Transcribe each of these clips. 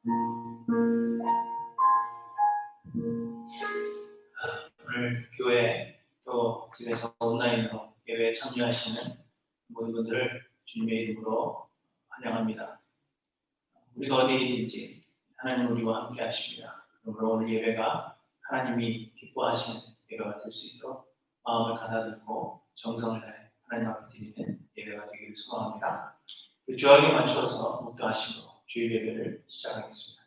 오늘 교회 또 집에서 온라인으로 예배에 참여하시는 모든 분들을 주님의 이름으로 환영합니다. 우리가 어디에 있든지 하나님 우리와 함께 하십니다. 그러므로 오늘 예배가 하나님이 기뻐하시는 예배가 될 수 있도록 마음을 가다듬고 정성을 다해 하나님 앞에 드리는 예배가 되기를 소원합니다. 그 주학에 맞추어서 묵도하심으로 주일 예배를 시작하겠습니다.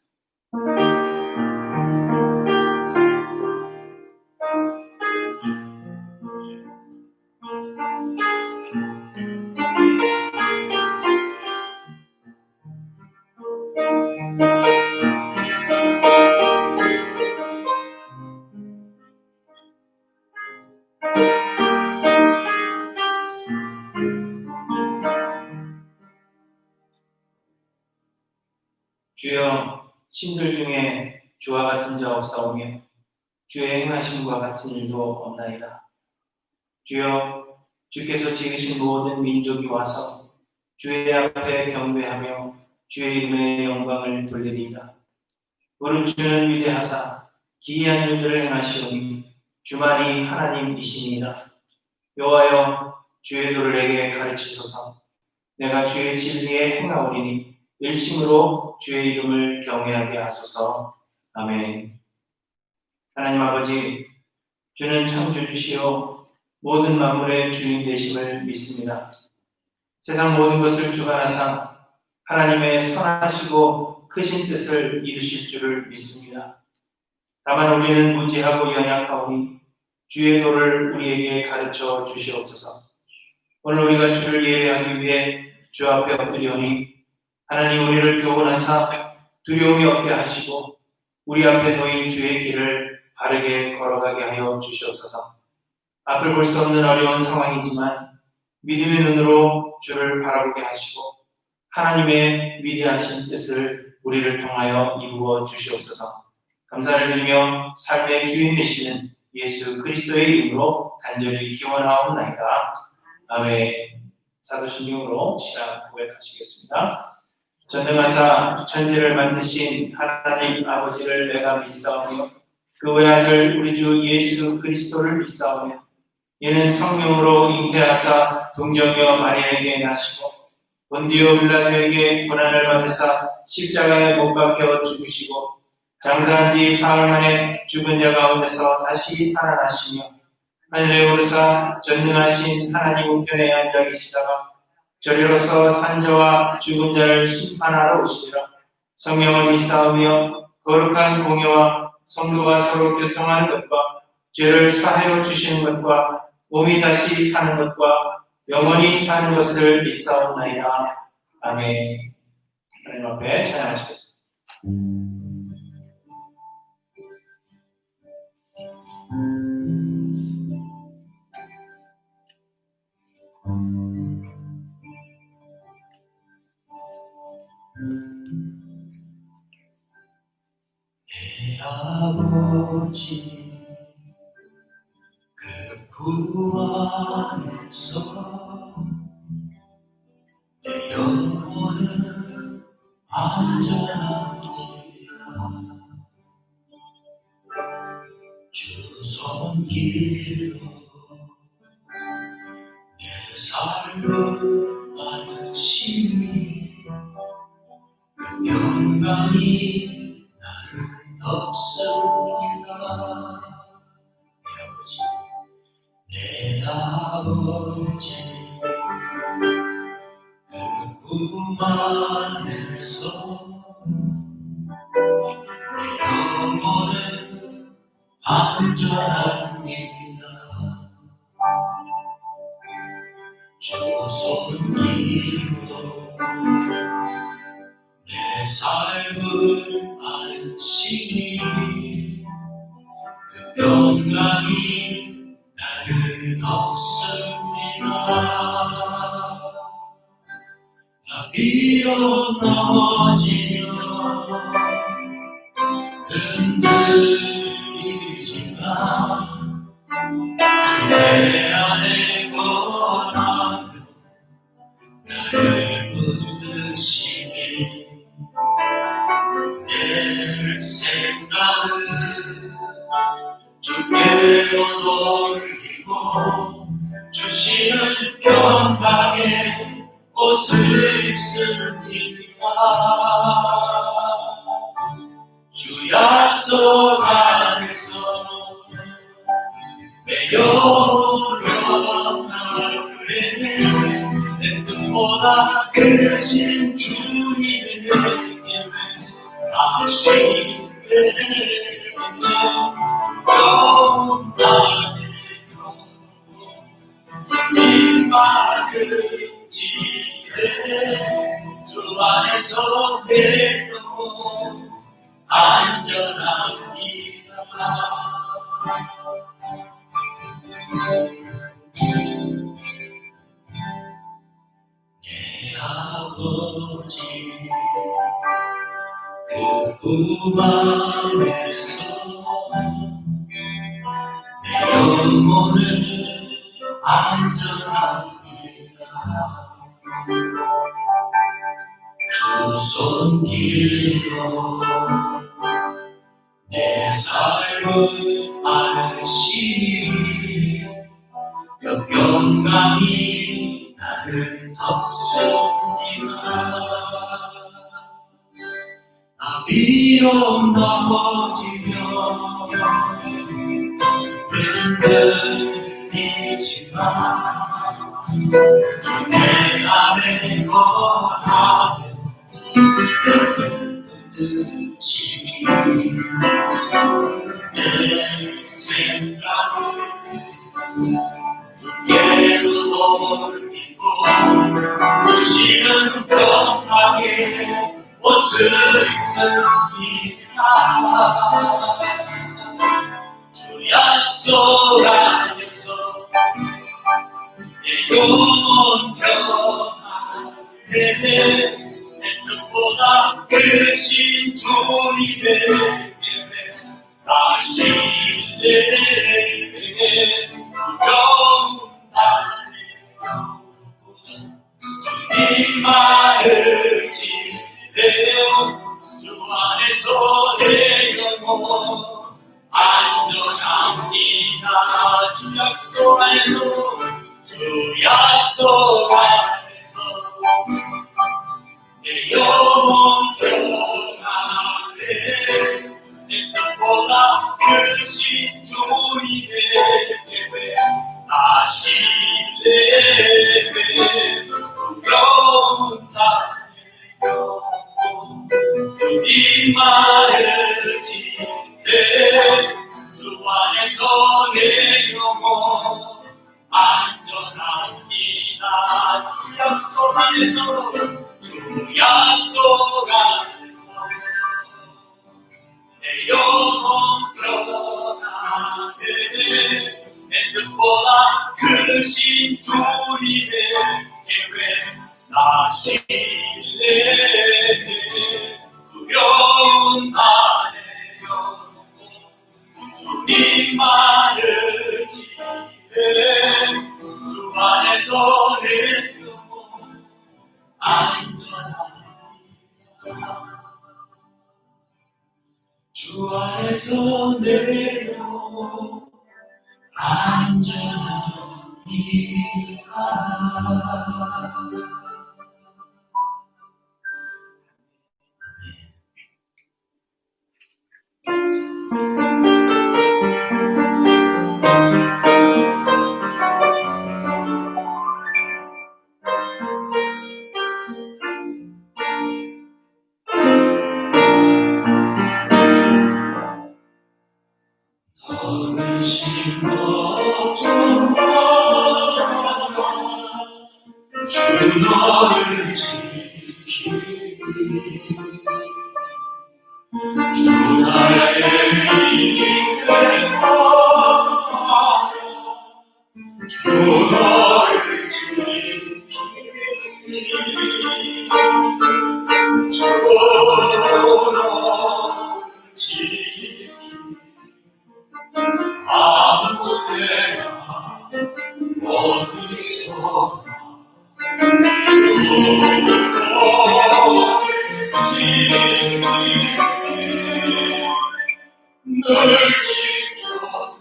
주여, 신들 중에 주와 같은 자 없사오며 주의 행하심과 같은 일도 없나이다. 주여, 주께서 지으신 모든 민족이 와서 주의 앞에 경배하며 주의 이름의 영광을 돌리리이다. 우리 주는 위대하사 기이한 일들을 행하시오니 주만이 하나님이시니이다. 여호와여, 주의 도를 내게 가르치소서. 내가 주의 진리에 행하오리니 일심으로 주의 이름을 경외하게 하소서. 아멘. 하나님 아버지, 주는 창조주시오 모든 만물의 주인 되심을 믿습니다. 세상 모든 것을 주관하사 하나님의 선하시고 크신 뜻을 이루실 줄을 믿습니다. 다만 우리는 무지하고 연약하오니 주의 도를 우리에게 가르쳐 주시옵소서. 오늘 우리가 주를 예배하기 위해 주 앞에 엎드리오니 하나님 우리를 교훈하사 두려움이 없게 하시고 우리 앞에 놓인 주의 길을 바르게 걸어가게 하여 주시옵소서. 앞을 볼 수 없는 어려운 상황이지만 믿음의 눈으로 주를 바라보게 하시고 하나님의 위대하신 뜻을 우리를 통하여 이루어 주시옵소서. 감사를 드리며 삶의 주인 되시는 예수 그리스도의 이름으로 간절히 기원하옵나이다. 아멘. 사도신경으로 시작 고백하시겠습니다. 전능하사 천지를 만드신 하나님 아버지를 내가 믿사오며 그 외아들 우리 주 예수 그리스도를 믿사오며 이는 성령으로 잉태하사 동정녀 마리아에게 나시고 본디오 빌라도에게 고난을 받으사 십자가에 못 박혀 죽으시고 장사한 지 사흘 만에 죽은 자 가운데서 다시 살아나시며 하늘에 오르사 전능하신 하나님 우편에 앉아 계시다가 저리로서 산자와 죽은 자를 심판하러 오시리라. 성령을 믿사오며 거룩한 공예와 성도가 서로 교통하는 것과 죄를 사하여 주시는 것과 몸이 다시 사는 것과 영원히 사는 것을 믿사옵나이다. 아멘. 하나님 앞에 찬양하시겠습니다. 내 아버지 그 구 안에서 내 영혼은 안전합니다. 주 손길로 내 삶을 안으시니 그 영광이 나를 덮습니다. 내 아버지 그 꿈 안에서 내 영혼은 안전합니다. 주 손길로 내 삶을 아르시니 그 영광이 나를 덮습니다. 나 비록 넘어지며 흔들리지만 주 내 안에 거하며 나를 붙드시니 내 주께로 돌리고 주시는 평강의 옷을 입습니다. 주 약속 안에서 내 영원한 내 뜻보다 크신 주님의 아시네. 주님 막은지에 주 안에서 내 영혼 안전합니다. 내 아버지 그 품 안에서 내 영혼은 안전합니다. 주 손길로 내 삶을 아시니 그 평강이 나를 덮습니다. 나 비록 넘어지면 흔들리지만 주 내 안에 거하면 흔들리지. 내 생각을 주께로 돌리고 주시는 평강의 옷을 입습니다. 주 약속 안에서 내 영혼 평안해. 내 뜻보다 크신 주님의 예배 다시네. 두려움 달래고 주님만을 지내요. 주 안에서 내 영혼 안전합니다. 주 약속 안에서 주 약속 안에서 내 영혼 평안해. 내 뜻보다 크신 주님의 예배 다시네. 두려움 달래고 주님만을 지내. 주 안에서 내 영혼 안전합니다. 주 약속 안에서 주 약속 안에서 내 영혼 평안해. 내 뜻보다 크신 주님의 계획 다시네. 두려움 안에요. 주님만을 지내. 주 안에서 내 영혼 안전합니다. 주 안에서 내 영혼 안전합니다. 너를 심어주마 주 너를 지키리. 주 나를 이끌어 주 너를 지키리. 주 너를 지키리. 아무 때나 어디서나 주 너를 지키리. 널 지켜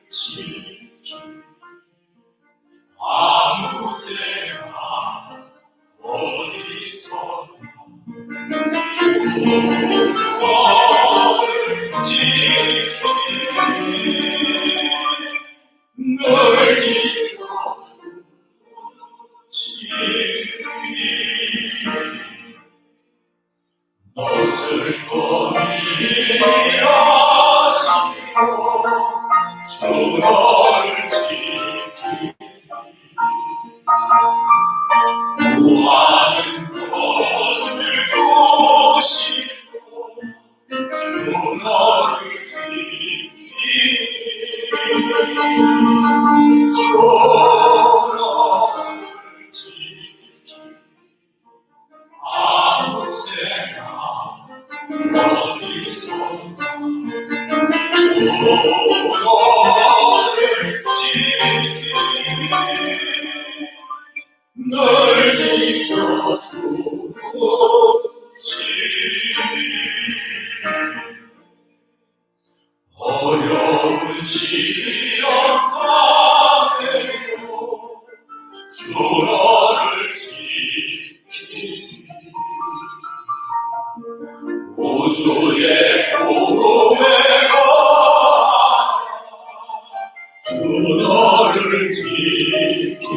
지키 아무 때나 어디서 주를 지키 널 지켜주지 옷을 거리하시고 주 너를 지키 구하는 것을 주시고 주 너를 지키 주 너를 지키 아무 때나 어디서 주 너를 지키 널 지켜주지 어려운 시련 가운데도 주 너를 지키 우주의 보배가 주 너를 지키 주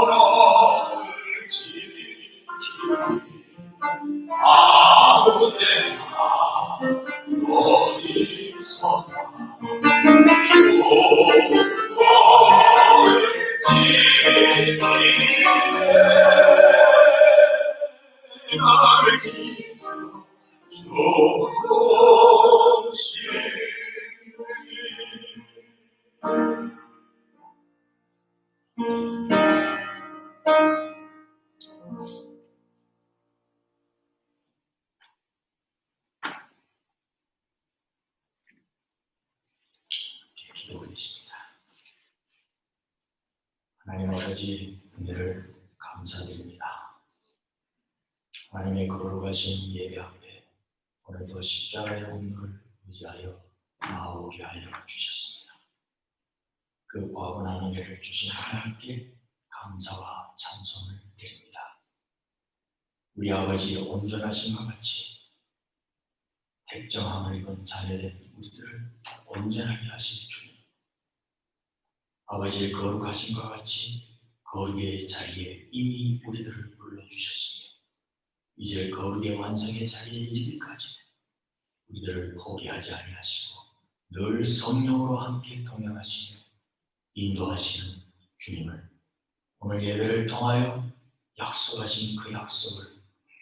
너를 지키 아무 때나 어디서나 주 너를 지키네 나를 지켜주시 기도 올리십니다. 하나님 아버지 은혜를 감사드립니다. 하나님의 거룩하신 예배 앞에 오늘도 십자가의 온유를 의지하여 나오게 하여 주셨습니다. 그 과분한 은혜를 주신 하나님께 감사와 찬송을 드립니다. 우리 아버지의 온전하심과 같이 택정함을 입은 자녀된 우리들을 온전하게 하신 주님, 아버지의 거룩하심과 같이 거룩의 자리에 이미 우리들을 불러주셨으며 이제 거룩의 완성의 자리에 이르기까지 우리들을 포기하지 아니하시고 늘 성령으로 함께 동행하시며 인도하시는 주님을 오늘 예배를 통하여 약속하신 그 약속을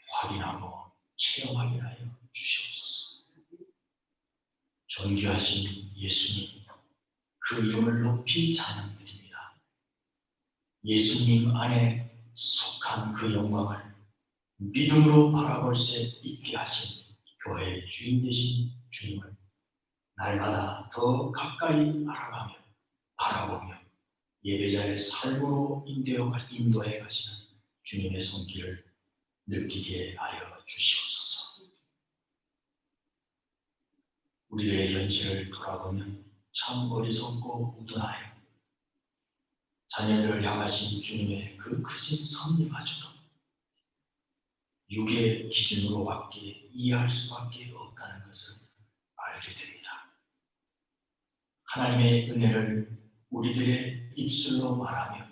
확인하고 체험하게 하여 주시옵소서. 존귀하신 예수님, 그 이름을 높이 찬양드립니다. 예수님 안에 속한 그 영광을 믿음으로 바라볼 수 있게 하신 교회의 주인 되신 주님을 날마다 더 가까이 알아가며 바라보며 예배자의 삶으로 인도해 가시는 주님의 손길을 느끼게 하여 주시옵소서. 우리들의 현실을 돌아보면 참 어리석고 우둔하여 자녀들을 향하신 주님의 그 크신 섭리마저도 육의 기준으로밖에 이해할 수밖에 없다는 것을 알게 됩니다. 하나님의 은혜를 우리들의 입술로 말하며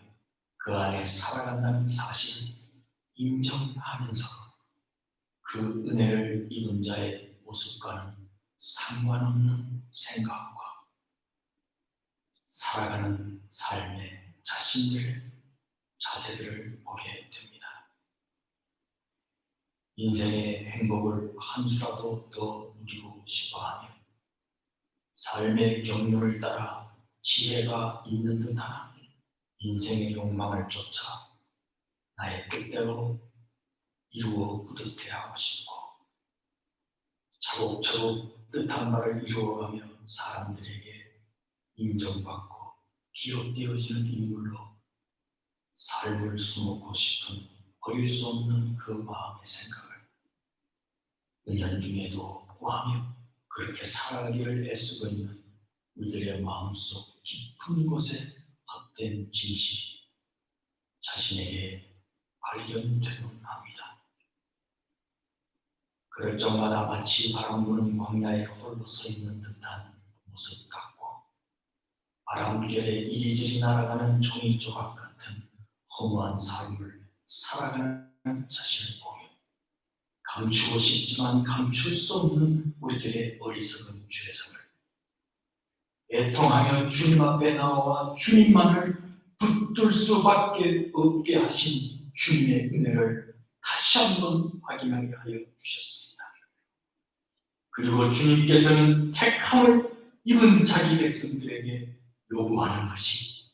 그 안에 살아간다는 사실을 인정하면서 그 은혜를 입은 자의 모습과는 상관없는 생각과 살아가는 삶의 자신들의 자세들을 보게 됩니다. 인생의 행복을 한 수라도 더 누리고 싶어하며 삶의 경륜을 따라 지혜가 있는 듯한 인생의 욕망을 쫓아 나의 뜻대로 이루어 뿌듯해하고 싶고 차곡차곡 뜻한 바를 이루어가며 사람들에게 인정받고 기억되어지는 인물로 삶을 수놓고 싶은 버릴 수 없는 그 마음의 생각을 은연중에도 구하며 그렇게 살아가기를 애쓰고 있는 우리들의 마음속 깊은 곳에 헛된 진실이 자신에게 발견되곤 합니다. 그럴 적마다 마치 바람 부는 광야에 홀로 서 있는 듯한 모습 같고 바람결에 이리저리 날아가는 종이 조각 같은 허무한 삶을 살아가는 자신을 보며 감추고 싶지만 감출 수 없는 우리들의 어리석은 죄성을 애통하며 주님 앞에 나와 주님만을 붙들 수밖에 없게 하신 주님의 은혜를 다시 한번 확인하게 하여 주셨습니다. 그리고 주님께서는 택함을 입은 자기 백성들에게 요구하는 것이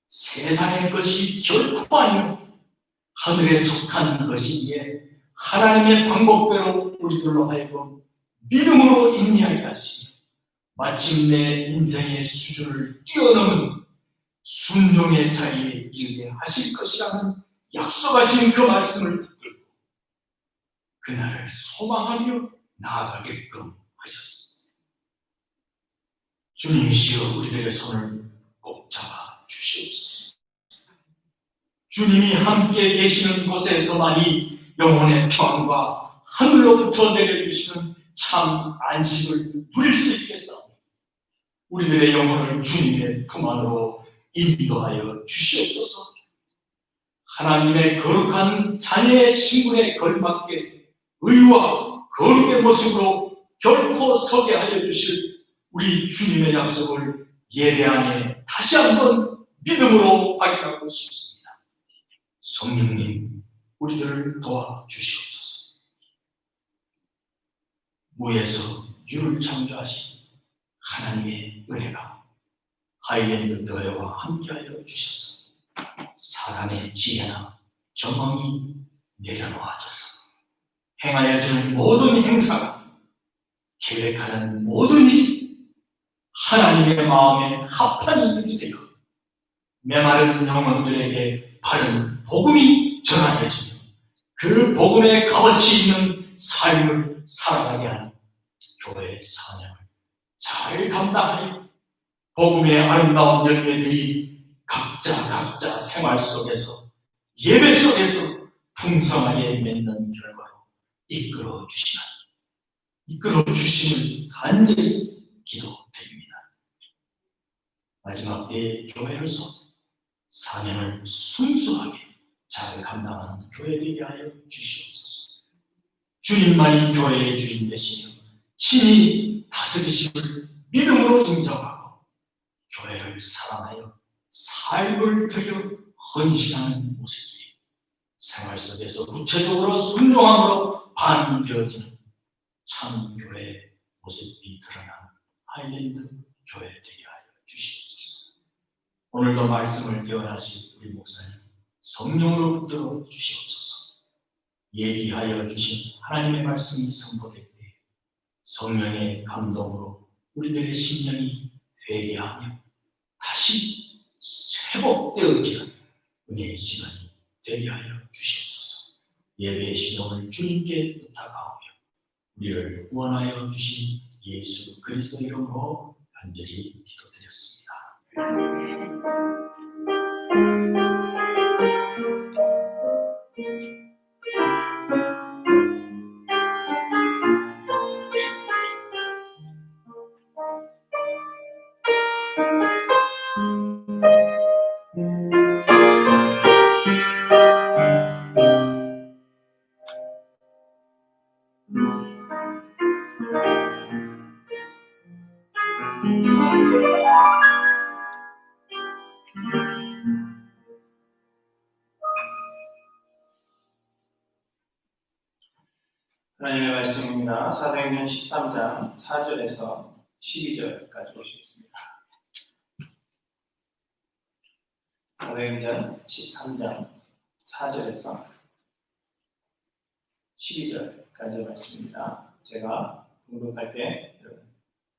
세상의 것이 결코 아니요 하늘에 속한 것이기에 하나님의 방법대로 우리들로 하여금 믿음으로 인내하게 하시며 마침내 인생의 수준을 뛰어넘은 순종의 자리에 이르게 하실 것이라는 약속하신 그 말씀을 붙들고 그날을 소망하며 나아가게끔 하셨습니다. 주님이시여 우리들의 손을 꼭 잡아 주시옵소서. 주님이 함께 계시는 곳에서만이 영혼의 평안과 하늘로부터 내려주시는 참 안식을 누릴 수 있겠사오니 우리들의 영혼을 주님의 품 안으로 인도하여 주시옵소서. 하나님의 거룩한 자녀의 신분에 걸맞게 의와 거룩의 모습으로 결코 서게 하여 주실 우리 주님의 약속을 예배하며 다시 한번 믿음으로 확인하고 싶습니다. 성령님, 우리들을 도와주시옵소서. 무에서 유를 창조하신 하나님의 은혜가 하이랜드 교회와 함께하여 주셔서 사람의 지혜나 경험이 내려놓아져서 행하여 주는 모든 행사가 계획하는 모든 일이 하나님의 마음에 합한 일이 되어 메마른 영혼들에게 바른 복음이 전하여지며 그 복음에 값어치 있는 삶을 살아가게 하는 교회의 사명을 잘 감당하여 복음의 아름다운 열매들이 각자 생활 속에서 예배 속에서 풍성하게 맺는 결과로 이끌어 주심을 간절히 기도드립니다. 마지막 때의 교회로서 사명을 순수하게 잘 감당하는 교회 되게 하여 주시옵소서. 주님만이 교회의 주인 되시며 친히 다스리심을 믿음으로 인정하고 교회를 사랑하여 삶을 들여 헌신하는 모습이 생활 속에서 구체적으로 순종함으로 반응되어지는 참 교회의 모습이 드러나는 하이랜드 교회 되게 하여 주시옵소서. 오늘도 말씀을 깨어나신 우리 목사님 성령으로 붙들어 주시옵소서. 예비하여 주신 하나님의 말씀이 선포될 때 성령의 감동으로 우리들의 심령이 회개하며 다시 회복되어지는 은혜의 시간이 되게 하여 주시옵소서. 예배의 시동을 주님께 부탁하오며 우리를 구원하여 주신 예수 그리스도 이름으로 간절히 기도드렸습니다. 하나님의 말씀입니다. 사도행전 13장 4절에서 12절까지 보시겠습니다. 사도행전 13장 4절에서 12절까지 말씀입니다. 제가 공독할 때 여러분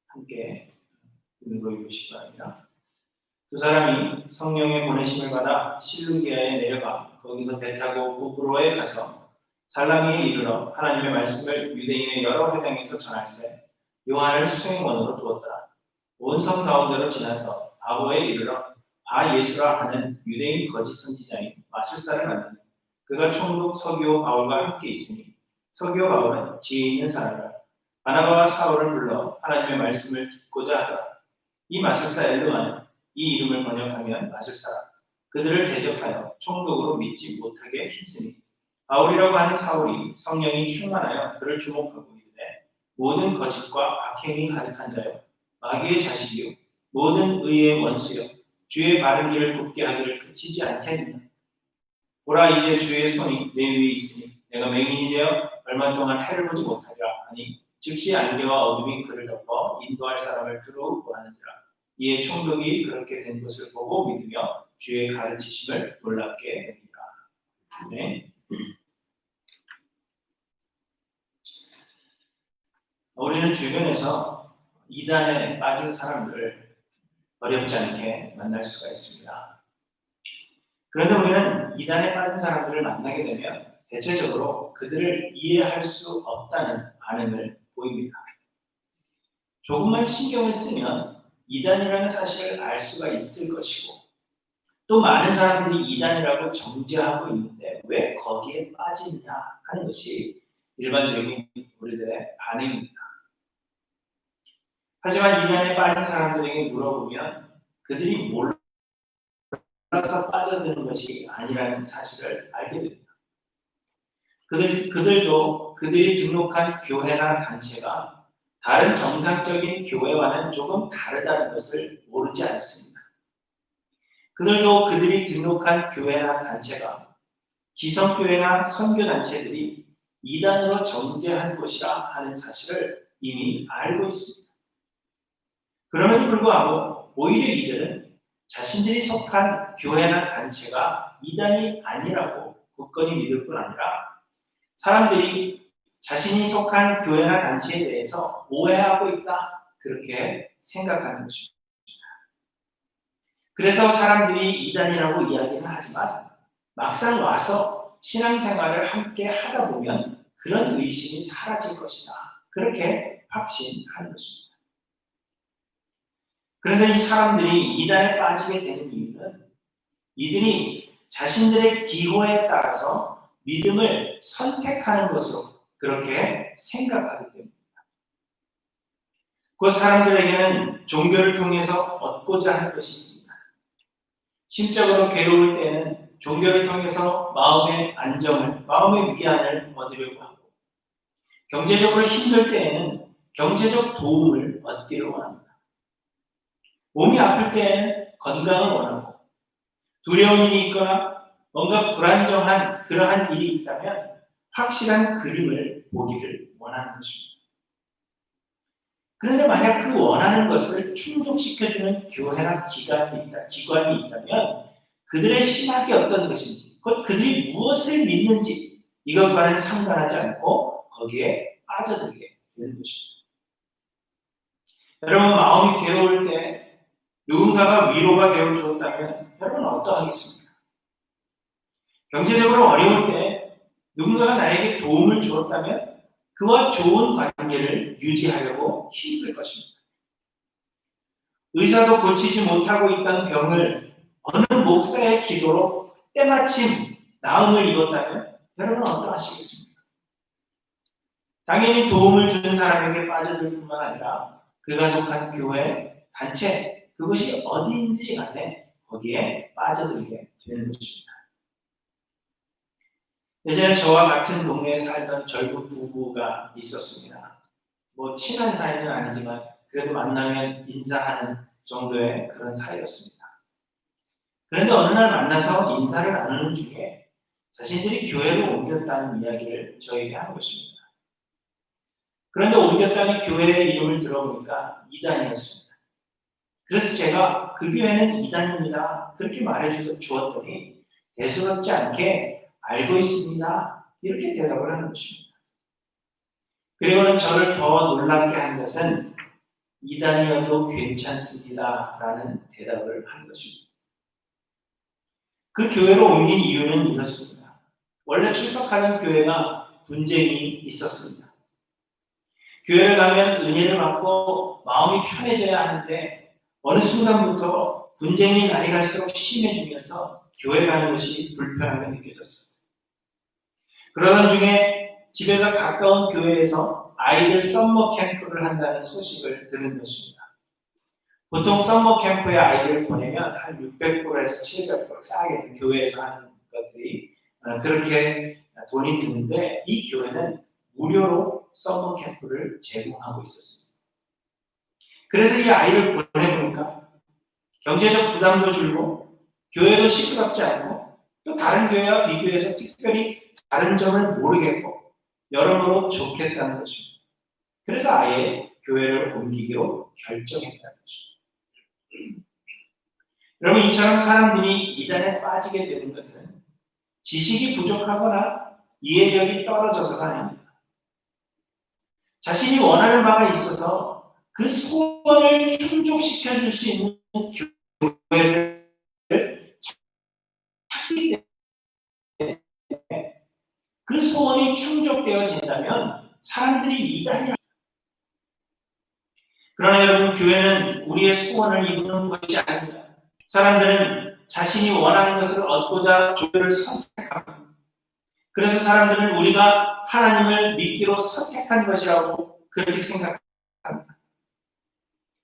함께 읽어주시기 바랍니다. 두 사람이 성령의 보내심을 받아 실루기아에 내려가 거기서 배 타고 구브로에 가서 살라미에 이르러 하나님의 말씀을 유대인의 여러 회당에서 전할세 요한을 수행원으로 두었더라. 온 성 가운데로 지나서 바보에 이르러 바 예수라 하는 유대인 거짓 선지자인 마술사를 만나니 그가 총독 서기오 바울과 함께 있으니 서기오 바울은 지혜 있는 사람이라 바나바와 사울을 불러 하나님의 말씀을 듣고자 하더라. 이 마술사 엘르마는 이 이름을 번역하면 마술사라. 그들을 대적하여 총독으로 믿지 못하게 힘쓰니 바울이라고 하는 사울이 성령이 충만하여 그를 주목하고 이르되 모든 거짓과 악행이 가득한 자여 마귀의 자식이요 모든 의의 원수여 주의 바른 길을 굽게 하기를 그치지 않겠느냐. 보라 이제 주의 손이 내 위에 있으니 내가 맹인이 되어 얼마 동안 해를 보지 못하리라 하니 즉시 안개와 어둠이 그를 덮어 인도할 사람을 두루 구하는지라. 이에 총독이 그렇게 된 것을 보고 믿으며 주의 가르치심을 놀랍게 여기라. 네. 우리는 주변에서 이단에 빠진 사람들을 어렵지 않게 만날 수가 있습니다. 그런데 우리는 이단에 빠진 사람들을 만나게 되면 대체적으로 그들을 이해할 수 없다는 반응을 보입니다. 조금만 신경을 쓰면 이단이라는 사실을 알 수가 있을 것이고 또 많은 사람들이 이단이라고 정죄하고 있는데 왜 거기에 빠지냐 하는 것이 일반적인 우리들의 반응입니다. 하지만 이단에 빠진 사람들에게 물어보면 그들이 몰라서 빠져드는 것이 아니라는 사실을 알게 됩니다. 그들도 그들이 등록한 교회나 단체가 다른 정상적인 교회와는 조금 다르다는 것을 모르지 않습니다. 그들도 그들이 등록한 교회나 단체가 기성교회나 선교단체들이 이단으로 정죄한 것이라 하는 사실을 이미 알고 있습니다. 그럼에도 불구하고 오히려 이들은 자신들이 속한 교회나 단체가 이단이 아니라고 굳건히 믿을 뿐 아니라 사람들이 자신이 속한 교회나 단체에 대해서 오해하고 있다 그렇게 생각하는 것입니다. 그래서 사람들이 이단이라고 이야기는 하지만 막상 와서 신앙생활을 함께 하다 보면 그런 의심이 사라질 것이다 그렇게 확신하는 것입니다. 그런데 이 사람들이 이단에 빠지게 되는 이유는 이들이 자신들의 기호에 따라서 믿음을 선택하는 것으로 그렇게 생각하기 때문입니다. 그 사람들에게는 종교를 통해서 얻고자 하는 것이 있습니다. 심적으로 괴로울 때는 종교를 통해서 마음의 안정을, 마음의 위안을 얻으려고 하고 경제적으로 힘들 때에는 경제적 도움을 얻기를 원합니다. 몸이 아플 때에는 건강을 원하고 두려운 일이 있거나 뭔가 불안정한 그러한 일이 있다면 확실한 그림을 보기를 원하는 것입니다. 그런데 만약 그 원하는 것을 충족시켜주는 교회나 기관이 있다면 그들의 신학이 어떤 것인지 곧 그들이 무엇을 믿는지 이것과는 상관하지 않고 거기에 빠져들게 되는 것입니다. 여러분 마음이 괴로울 때 누군가가 위로가 되어 주었다면 여러분은 어떠하겠습니까? 경제적으로 어려울 때 누군가가 나에게 도움을 주었다면 그와 좋은 관계를 유지하려고 힘쓸 것입니다. 의사도 고치지 못하고 있던 병을 어느 목사의 기도로 때마침 나음을 입었다면 여러분은 어떠하시겠습니까? 당연히 도움을 주는 사람에게 빠져들 뿐만 아니라 그가 속한 교회, 단체 그것이 어디인지 간에 거기에 빠져들게 되는 것입니다. 예전에 저와 같은 동네에 살던 젊은 부부가 있었습니다. 친한 사이는 아니지만 그래도 만나면 인사하는 정도의 그런 사이였습니다. 그런데 어느 날 만나서 인사를 나누는 중에 자신들이 교회로 옮겼다는 이야기를 저에게 한 것입니다. 그런데 옮겼다는 교회의 이름을 들어보니까 이단이었습니다. 그래서 제가 그 교회는 이단입니다 그렇게 말해 주었더니 대수롭지 않게 알고 있습니다 이렇게 대답을 하는 것입니다. 그리고는 저를 더 놀랍게 한 것은 이단이어도 괜찮습니다. 라는 대답을 한 것입니다. 그 교회로 옮긴 이유는 이렇습니다. 원래 출석하는 교회가 분쟁이 있었습니다. 교회를 가면 은혜를 받고 마음이 편해져야 하는데 어느 순간부터 분쟁이 날이 갈수록 심해지면서 교회 가는 것이 불편하게 느껴졌습니다. 그러던 중에 집에서 가까운 교회에서 아이들 썸머 캠프를 한다는 소식을 들은 것입니다. 보통 썸머 캠프에 아이들을 보내면 한 600불에서 700불 싸게 교회에서 하는 것들이 그렇게 돈이 드는데 이 교회는 무료로 썸머 캠프를 제공하고 있었습니다. 그래서 이 아이를 보내보니까 경제적 부담도 줄고 교회도 시끄럽지 않고 또 다른 교회와 비교해서 특별히 다른 점을 모르겠고 여러모로 좋겠다는 것입니다. 그래서 아예 교회를 옮기기로 결정했다는 것입니다. 여러분, 이처럼 사람들이 이단에 빠지게 되는 것은 지식이 부족하거나 이해력이 떨어져서가 아닙니다. 자신이 원하는 바가 있어서 그 소원을 충족시켜 줄 수 있는 교회를 찾기 때문에 그 소원이 충족되어진다면 사람들이 이단이 그러나 여러분, 교회는 우리의 소원을 이루는 것이 아닙니다. 사람들은 자신이 원하는 것을 얻고자 교회를 선택합니다. 그래서 사람들은 우리가 하나님을 믿기로 선택한 것이라고 그렇게 생각합니다.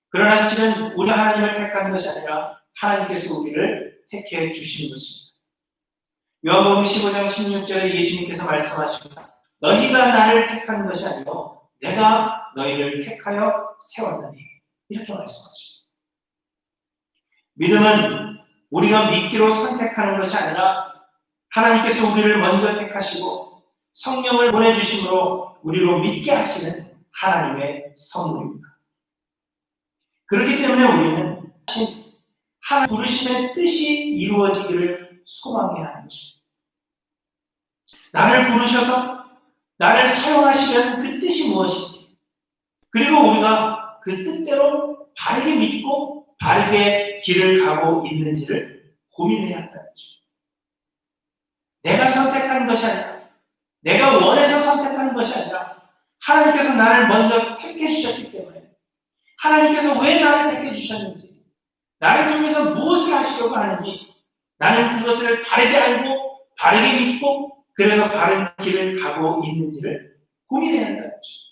그러나 사실은 우리가 하나님을 택한 것이 아니라 하나님께서 우리를 택해 주신 것입니다. 요한복음 15장 16절에 예수님께서 말씀하십니다. 너희가 나를 택한 것이 아니고 내가 너희를 택하여 세웠느니 이렇게 말씀하십니다. 믿음은 우리가 믿기로 선택하는 것이 아니라 하나님께서 우리를 먼저 택하시고 성령을 보내주심으로 우리로 믿게 하시는 하나님의 선물입니다. 그렇기 때문에 우리는 하나님 부르심의 뜻이 이루어지기를 소망해야 하는 것입니다. 나를 부르셔서 나를 사용하시려는 그 뜻이 무엇인지, 그리고 우리가 그 뜻대로 바르게 믿고 바르게 길을 가고 있는지를 고민해야 한다는 것입니다. 내가 선택한 것이 아니라, 내가 원해서 선택한 것이 아니라 하나님께서 나를 먼저 택해 주셨기 때문에, 하나님께서 왜 나를 택해 주셨는지, 나를 통해서 무엇을 하시려고 하는지 나는 그것을 바르게 알고 바르게 믿고 그래서 바른 길을 가고 있는지를 고민해야 한다는 것입니다.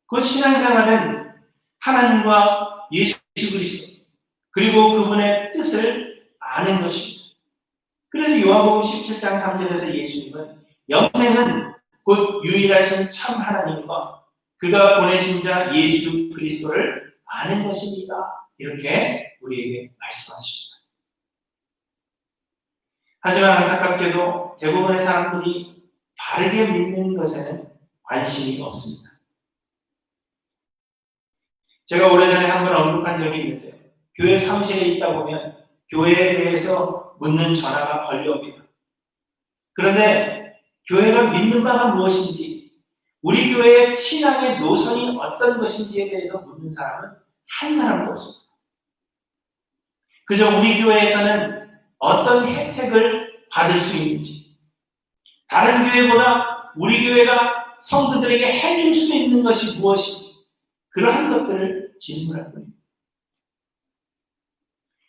그 신앙생활은 하나님과 예수 그리스도 그리고 그분의 뜻을 아는 것입니다. 그래서 요한복음 17장 3절에서 예수님은 영생은 곧 유일하신 참 하나님과 그가 보내신 자 예수 그리스도를 아는 것입니다. 이렇게 우리에게 말씀하십니다. 하지만 안타깝게도 대부분의 사람들이 바르게 믿는 것에는 관심이 없습니다. 제가 오래전에 한번 언급한 적이 있는데요. 교회 사무실에 있다 보면 교회에 대해서 묻는 전화가 걸려옵니다. 그런데 교회가 믿는 바가 무엇인지, 우리 교회의 신앙의 노선이 어떤 것인지에 대해서 묻는 사람은 한 사람도 없습니다. 그저 우리 교회에서는 어떤 혜택을 받을 수 있는지, 다른 교회보다 우리 교회가 성도들에게 해줄 수 있는 것이 무엇인지, 그러한 것들을 질문할 뿐입니다.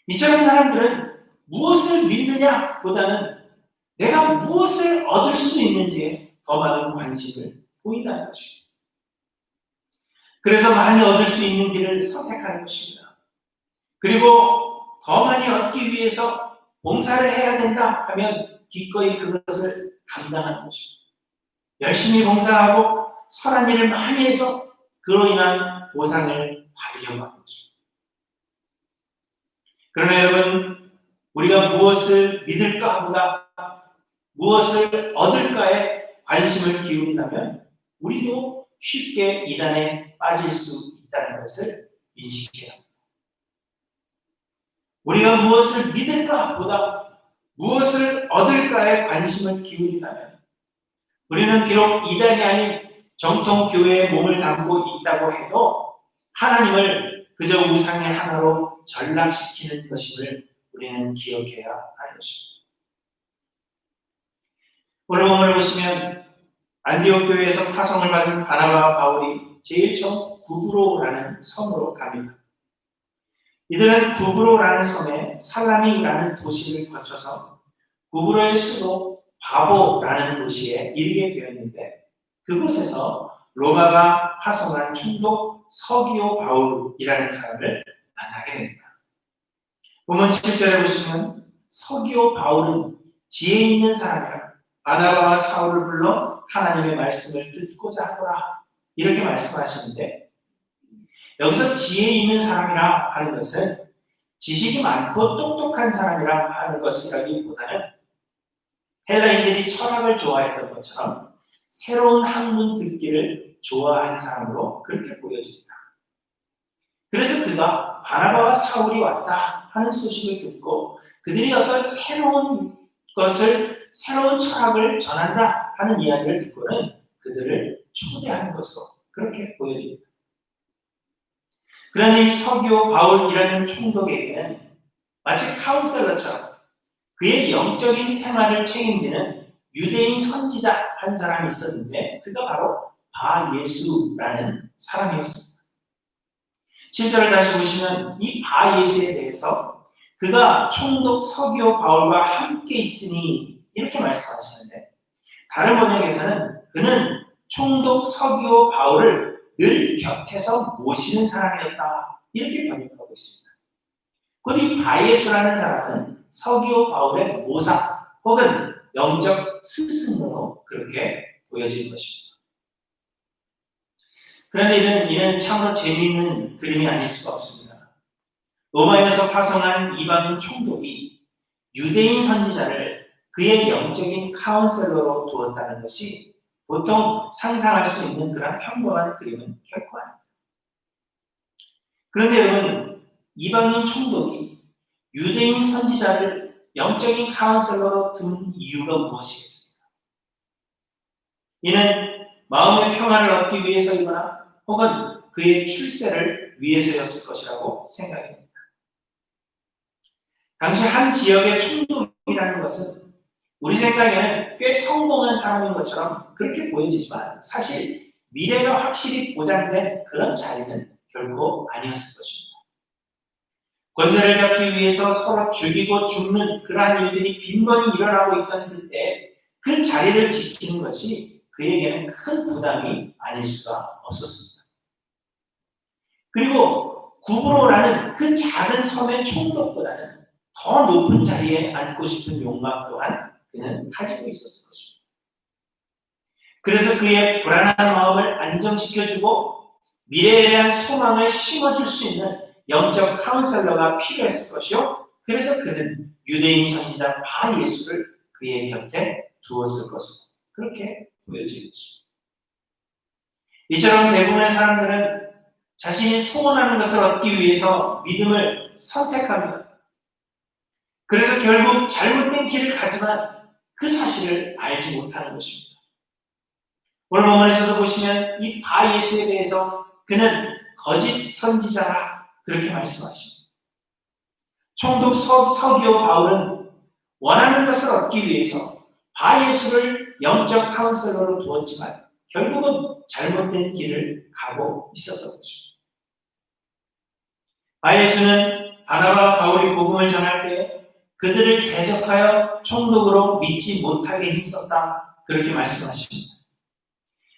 이처럼 사람들은 무엇을 믿느냐 보다는 내가 무엇을 얻을 수 있는지에 더 많은 관심을 보인다는 것입니다. 그래서 많이 얻을 수 있는 길을 선택하는 것입니다. 그리고 더 많이 얻기 위해서 봉사를 해야 된다 하면 기꺼이 그것을 감당하는 것입니다. 열심히 봉사하고 선한 일을 많이 해서 그로 인한 보상을 받으려고 하는 것입니다. 그러나 여러분, 우리가 무엇을 믿을까 보다 무엇을 얻을까에 관심을 기울인다면 우리도 쉽게 이단에 빠질 수 있다는 것을 인식해야 합니다. 우리가 무엇을 믿을까 보다 무엇을 얻을까에 관심을 기울인다면 우리는 비록 이단이 아닌 정통 교회에 몸을 담고 있다고 해도 하나님을 그저 우상의 하나로 전락시키는 것임을 우리는 기억해야 하는 것입니다. 오늘 본문을 보시면 안디옥 교회에서 파송을 받은 바나바와 바울이 제일 처음 구브로라는 섬으로 갑니다. 이들은 구브로라는 섬에 살라미라는 도시를 거쳐서 구브로의 수도 바보라는 도시에 이르게 되었는데, 그곳에서 로마가 파송한 총독 서기오 바울이라는 사람을 만나게 됩니다. 본문 7절에 보시면 서기오 바울은 지혜 있는 사람이라 바나바와 사울을 불러 하나님의 말씀을 듣고자 하더라, 이렇게 말씀하시는데, 여기서 지혜 있는 사람이라 하는 것은 지식이 많고 똑똑한 사람이라 하는 것이라기보다는 헬라인들이 철학을 좋아했던 것처럼 새로운 학문 듣기를 좋아하는 사람으로 그렇게 보여집니다. 그래서 그가 바나바와 사울이 왔다 하는 소식을 듣고 그들이 어떤 새로운 철학을 전한다 하는 이야기를 듣고는 그들을 초대하는 것으로 그렇게 보여집니다. 그런데 이 서기오 바울이라는 총독에게는 마치 카운셀러처럼 그의 영적인 생활을 책임지는 유대인 선지자 한 사람이 있었는데, 그가 바로 바예수라는 사람이었습니다. 7절을 다시 보시면 이 바예수에 대해서 그가 총독 서기오 바울과 함께 있으니 이렇게 말씀하시는데, 다른 번역에서는 그는 총독 서기오 바울을 늘 곁에서 모시는 사람이었다, 이렇게 번역하고 있습니다. 곧 이 바예수라는 사람은 서기오 바울의 모사 혹은 영적 스승으로 그렇게 보여지는 것입니다. 그런데 이는 참으로 재미있는 그림이 아닐 수가 없습니다. 로마에서 파송한 이방인 총독이 유대인 선지자를 그의 영적인 카운셀러로 두었다는 것이 보통 상상할 수 있는 그런 평범한 그림은 결코 아닙니다. 그런데 여러분, 이방인 총독이 유대인 선지자를 영적인 카운셀러로 둔 이유가 무엇이겠습니까? 이는 마음의 평화를 얻기 위해서이거나 혹은 그의 출세를 위해서였을 것이라고 생각합니다. 당시 한 지역의 총독이라는 것은 우리 생각에는 꽤 성공한 사람인 것처럼 그렇게 보여지지만 사실 미래가 확실히 보장된 그런 자리는 결코 아니었을 것입니다. 권세를 잡기 위해서 서로 죽이고 죽는 그러한 일들이 빈번히 일어나고 있던 그때 그 자리를 지키는 것이 그에게는 큰 부담이 아닐 수가 없었습니다. 그리고 구브로라는 그 작은 섬의 총독보다는 더 높은 자리에 앉고 싶은 욕망 또한 그는 가지고 있었을 것입니다. 그래서 그의 불안한 마음을 안정시켜주고 미래에 대한 소망을 심어줄 수 있는 영적 카운셀러가 필요했을 것이요, 그래서 그는 유대인 선지자 바예수를 그의 곁에 두었을 것으로 그렇게 보여지는 것입니다. 이처럼 대부분의 사람들은 자신이 소원하는 것을 얻기 위해서 믿음을 선택합니다. 그래서 결국 잘못된 길을 가지만 그 사실을 알지 못하는 것입니다. 오늘 본문에서도 보시면 이 바예수에 대해서 그는 거짓 선지자라 그렇게 말씀하십니다. 총독 서기오 바울은 원하는 것을 얻기 위해서 바예수를 영적 카운셀러로 두었지만 결국은 잘못된 길을 가고 있었던 것입니다. 바예수는 바나바와 바울이 복음을 전할 때 그들을 대적하여 총독으로 믿지 못하게 힘썼다, 그렇게 말씀하십니다.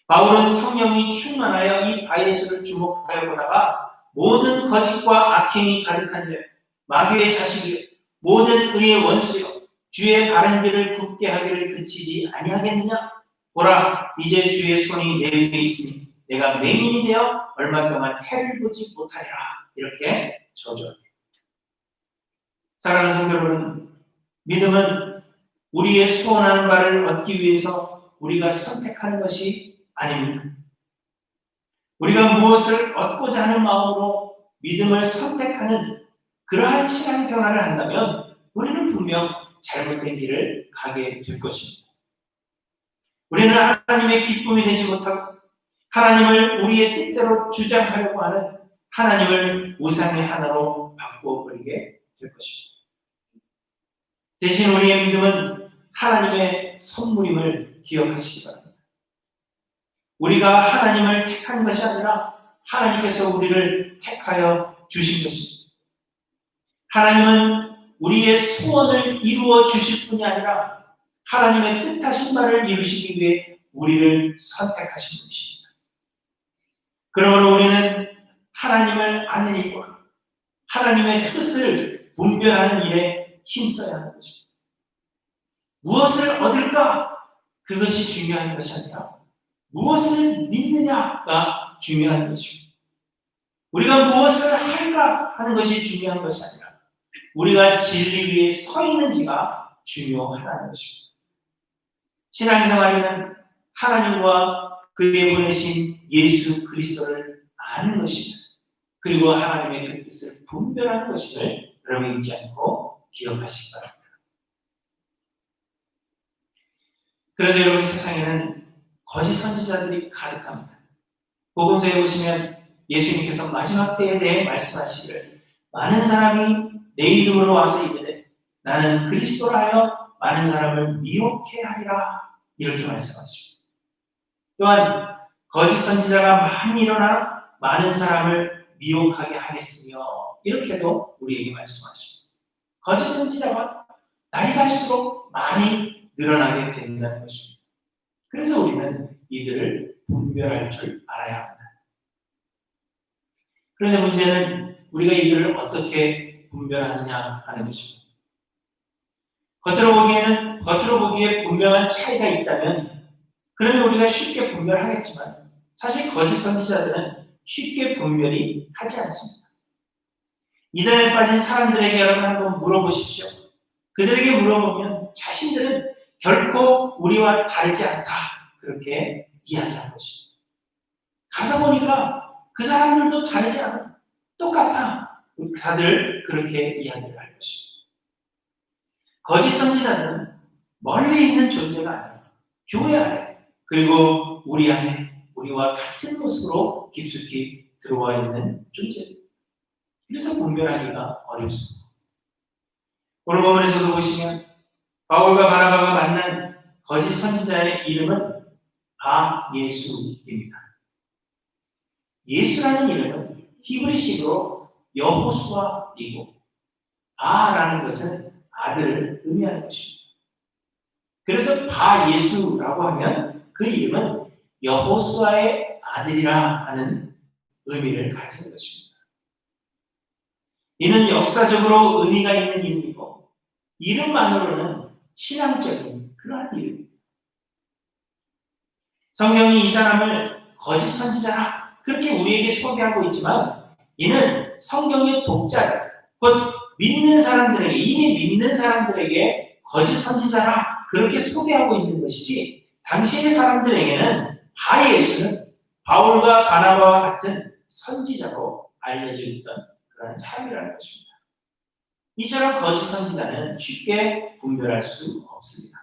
바울은 성령이 충만하여 이 바예수를 주목하여 보다가 모든 거짓과 악행이 가득한 자, 마귀의 자식이여, 모든 의의 원수여, 주의 바른 길을 굽게 하기를 그치지 아니하겠느냐? 보라, 이제 주의 손이 내 위에 있으니 내가 맹인이 되어 얼마 동안 해를 보지 못하리라, 이렇게 저주합니다. 사랑하는 성도 여러분, 믿음은 우리의 소원하는 바를 얻기 위해서 우리가 선택하는 것이 아닙니다. 우리가 무엇을 얻고자 하는 마음으로 믿음을 선택하는 그러한 신앙생활을 한다면 우리는 분명 잘못된 길을 가게 될 것입니다. 우리는 하나님의 기쁨이 되지 못하고 하나님을 우리의 뜻대로 주장하려고 하는 하나님을 우상의 하나로 바꾸어버리게 될 것입니다. 대신 우리의 믿음은 하나님의 선물임을 기억하시기 바랍니다. 우리가 하나님을 택한 것이 아니라 하나님께서 우리를 택하여 주신 것입니다. 하나님은 우리의 소원을 이루어 주실 뿐이 아니라 하나님의 뜻하신 바를 이루시기 위해 우리를 선택하신 분이십니다. 그러므로 우리는 하나님을 아는 일과 하나님의 뜻을 분별하는 일에 힘써야 하는 것입니다. 무엇을 얻을까? 그것이 중요한 것이 아니라 무엇을 믿느냐가 중요한 것입니다. 우리가 무엇을 할까 하는 것이 중요한 것이 아니라 우리가 진리 위에 서 있는지가 중요하다는 것입니다. 신앙생활에는 하나님과 그의 보내신 예수 그리스도를 아는 것입니다. 그리고 하나님의 그 뜻을 분별하는 것임을 여러분 잊지 않고 기억하시기 바랍니다. 그런데 여러분, 세상에는 거짓 선지자들이 가득합니다. 복음서에 보시면 예수님께서 마지막 때에 대해 말씀하시기를 많은 사람이 내 이름으로 와서 이르되 나는 그리스도라 하여 많은 사람을 미혹해 하리라, 이렇게 말씀하십니다. 또한 거짓 선지자가 많이 일어나 많은 사람을 미혹하게 하겠으며, 이렇게도 우리에게 말씀하십니다. 거짓 선지자가 날이 갈수록 많이 늘어나게 된다는 것입니다. 그래서 우리는 이들을 분별할 줄 알아야 합니다. 그런데 문제는 우리가 이들을 어떻게 분별하느냐 하는 것입니다. 겉으로 보기에 분명한 차이가 있다면 그러면 우리가 쉽게 분별하겠지만 사실 거짓 선지자들은 쉽게 분별이 하지 않습니다. 이단에 빠진 사람들에게 여러분 한번 물어보십시오. 그들에게 물어보면 자신들은 결코 우리와 다르지 않다, 그렇게 이야기하는 것입니다. 가서 보니까 그 사람들도 다르지 않아, 똑같아, 다들 그렇게 이야기를 할 것입니다. 거짓 선지자는 멀리 있는 존재가 아니라 교회 안에, 그리고 우리 안에 우리와 같은 모습으로 깊숙이 들어와 있는 존재입니다. 그래서 분별하기가 어렵습니다. 오늘 본문에서도 보시면 바울과 바나바가 만난 거짓 선지자의 이름은 바예수입니다. 예수라는 이름은 히브리식으로 여호수아이고 바라는 것은 아들을 의미하는 것입니다. 그래서 바예수라고 하면 그 이름은 여호수아의 아들이라 하는 의미를 가지는 것입니다. 이는 역사적으로 의미가 있는 이름이고 이름만으로는 신앙적인 그러한 이름입니다. 성경이 이 사람을 거짓 선지자라 그렇게 우리에게 소개하고 있지만 이는 성경의 독자들, 곧 믿는 사람들에게, 이미 믿는 사람들에게 거짓 선지자라 그렇게 소개하고 있는 것이지, 당시의 사람들에게는 바예수는 바울과 바나바와 같은 선지자로 알려져 있던 그런 사람이라는 것입니다. 이처럼 거짓 선지자는 쉽게 분별할 수 없습니다.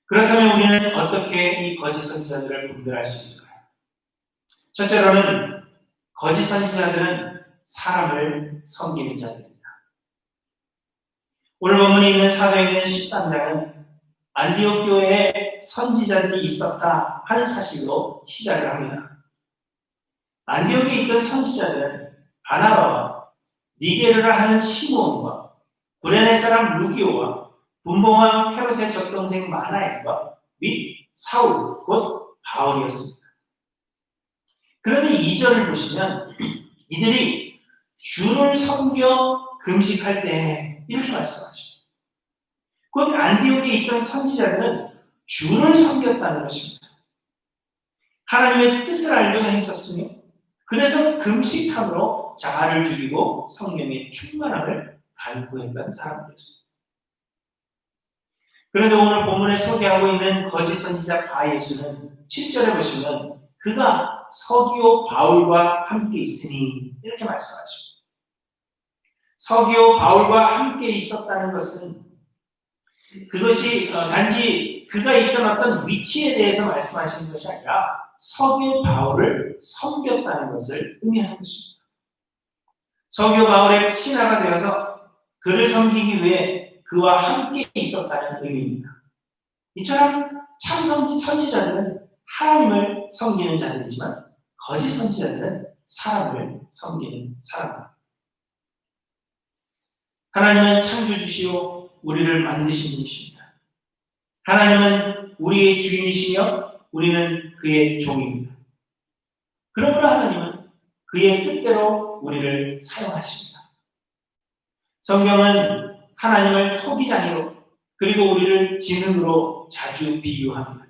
그렇다면 우리는 어떻게 이 거짓 선지자들을 분별할 수 있을까요? 첫째로는 거짓 선지자들은 사람을 섬기는 자들입니다. 오늘 본문에 있는 사도행전 13장은 안디옥 교회에 선지자들이 있었다 하는 사실로 시작을 합니다. 안디옥에 있던 선지자들은 바나바와 니게르라 하는 시므온과 구레네 사람 루기오와 분봉왕 헤롯의 적동생 마나엘과 및 사울, 곧 바울이었습니다. 그런데 2절을 보시면 이들이 주를 섬겨 금식할 때 이렇게 말씀하십니다. 곧 안디옥에 있던 선지자들은 주를 섬겼다는 것입니다. 하나님의 뜻을 알고자 힘썼으며 그래서 금식함으로 자아를 죽이고 성령의 충만함을 간구했던 사람들이었습니다. 그런데 오늘 본문에 소개하고 있는 거짓 선지자 바예수는 7절에 보시면 그가 서기오 바울과 함께 있으니 이렇게 말씀하십니다. 서기오 바울과 함께 있었다는 것은 그것이 단지 그가 있던 어떤 위치에 대해서 말씀하시는 것이 아니라 서교 바울을 섬겼다는 것을 의미하는 것입니다. 서교 바울의 신하가 되어서 그를 섬기기 위해 그와 함께 있었다는 의미입니다. 이처럼 참 선지자들은 하나님을 섬기는 자들이지만 거짓 선지자들은 사람을 섬기는 사람입니다. 하나님은 창조주시오 우리를 만드신 분이십니다. 하나님은 우리의 주인이시며 우리는 그의 종입니다. 그러므로 하나님은 그의 뜻대로 우리를 사용하십니다. 성경은 하나님을 토기장이로 그리고 우리를 지능으로 자주 비유합니다.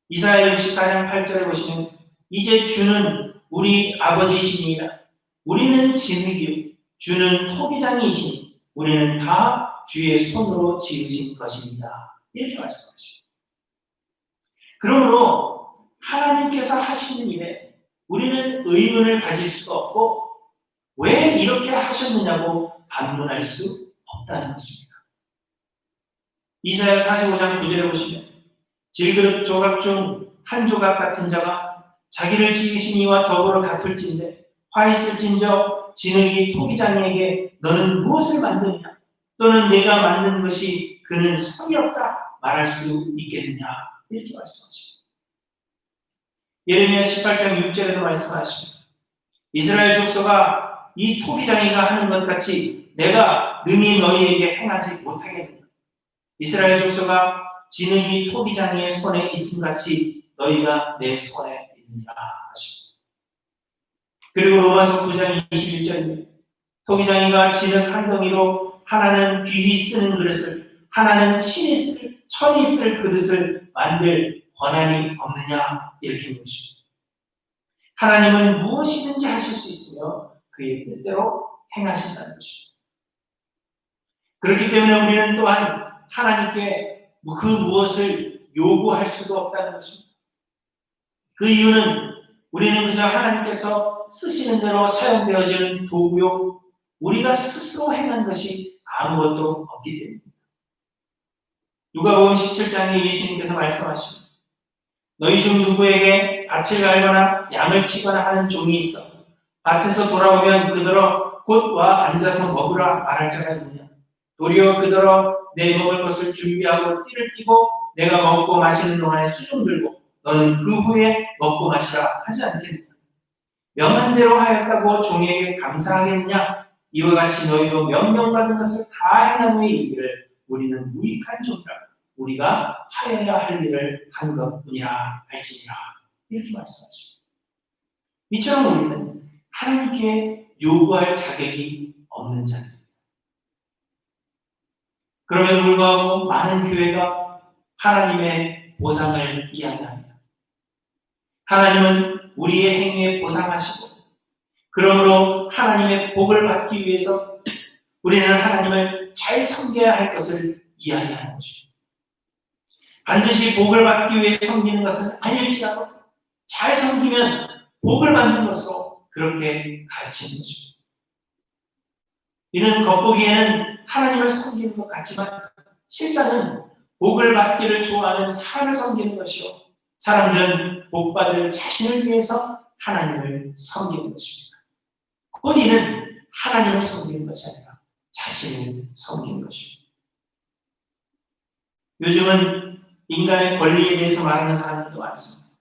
이사야 64장 8절에 보시면 이제 주는 우리 아버지시니라. 우리는 진흙이요 주는 토기장이시니 우리는 다 주의 손으로 지으신 것입니다. 이렇게 말씀하십니다. 그러므로 하나님께서 하시는 일에 우리는 의문을 가질 수가 없고 왜 이렇게 하셨느냐고 반문할 수 없다는 것입니다. 이사야 45장 9절에 보시면 질그릇 조각 중 한 조각 같은 자가 자기를 지으신 이와 더불어 다툴진대 화 있을진저 진흙이 토기장이에게 너는 무엇을 만드느냐 또는 내가 만든 것이 그는 손이 없다 말할 수 있겠느냐 이렇게 말씀하십니다. 예레미야 18장 6절에도 말씀하십니다. 이스라엘 족속아 이 토기장이가 하는 것 같이 내가 능히 너희에게 행하지 못하겠느냐. 이스라엘 족속아 진흙이 토기장이의 손에 있음 같이 너희가 내 손에 있느니라 하십니다. 그리고 로마서 9장 21절입니다. 토기장이가 진흙 한 덩이로 하나는 귀히 쓰는 그릇을 하나는 천히 쓸 그릇을 만들 권한이 없느냐 이렇게 묻습니다. 하나님은 무엇이든지 하실 수 있으며 그의 뜻대로 행하신다는 것입니다. 그렇기 때문에 우리는 또한 하나님께 그 무엇을 요구할 수도 없다는 것입니다. 그 이유는 우리는 그저 하나님께서 쓰시는 대로 사용되어지는 도구요 우리가 스스로 행한 것이 아무것도 없기 때문입니다. 누가복음 17장에 예수님께서 말씀하십니다. 너희 중 누구에게 밭을 갈거나 양을 치거나 하는 종이 있어 밭에서 돌아오면 그더러 곧 와 앉아서 먹으라 말할 자가 있느냐. 도리어 그더러 내 먹을 것을 준비하고 띠를 띠고 내가 먹고 마시는 동안에 수종 들고 너는 그 후에 먹고 마시라 하지 않겠느냐. 명한 대로 하였다고 종에게 감사하겠느냐. 이와 같이 너희도 명령받은 것을 다 행한 후에 이르기를 우리는 무익한 종이라. 우리가 하여야 할 일을 한 것뿐이라 할지니라. 이렇게 말씀하십니다. 이처럼 우리는 하나님께 요구할 자격이 없는 자입니다. 그럼에도 불구하고 많은 교회가 하나님의 보상을 이야기합니다. 하나님은 우리의 행위에 보상하시고 그러므로 하나님의 복을 받기 위해서 우리는 하나님을 잘 섬겨야 할 것을 이야기하는 것입니다. 반드시 복을 받기 위해 섬기는 것은 아닐지라도 잘 섬기면 복을 받는 것으로 그렇게 가르치는 것입니다. 이는 겉보기에는 하나님을 섬기는 것 같지만 실상은 복을 받기를 좋아하는 사람을 섬기는 것이요 사람들은 복받을 자신을 위해서 하나님을 섬기는 것입니다. 곧 이는 하나님을 섬기는 것이 아니라 자신을 섬기는 것입니다. 요즘은 인간의 권리에 대해서 말하는 사람들도 많습니다.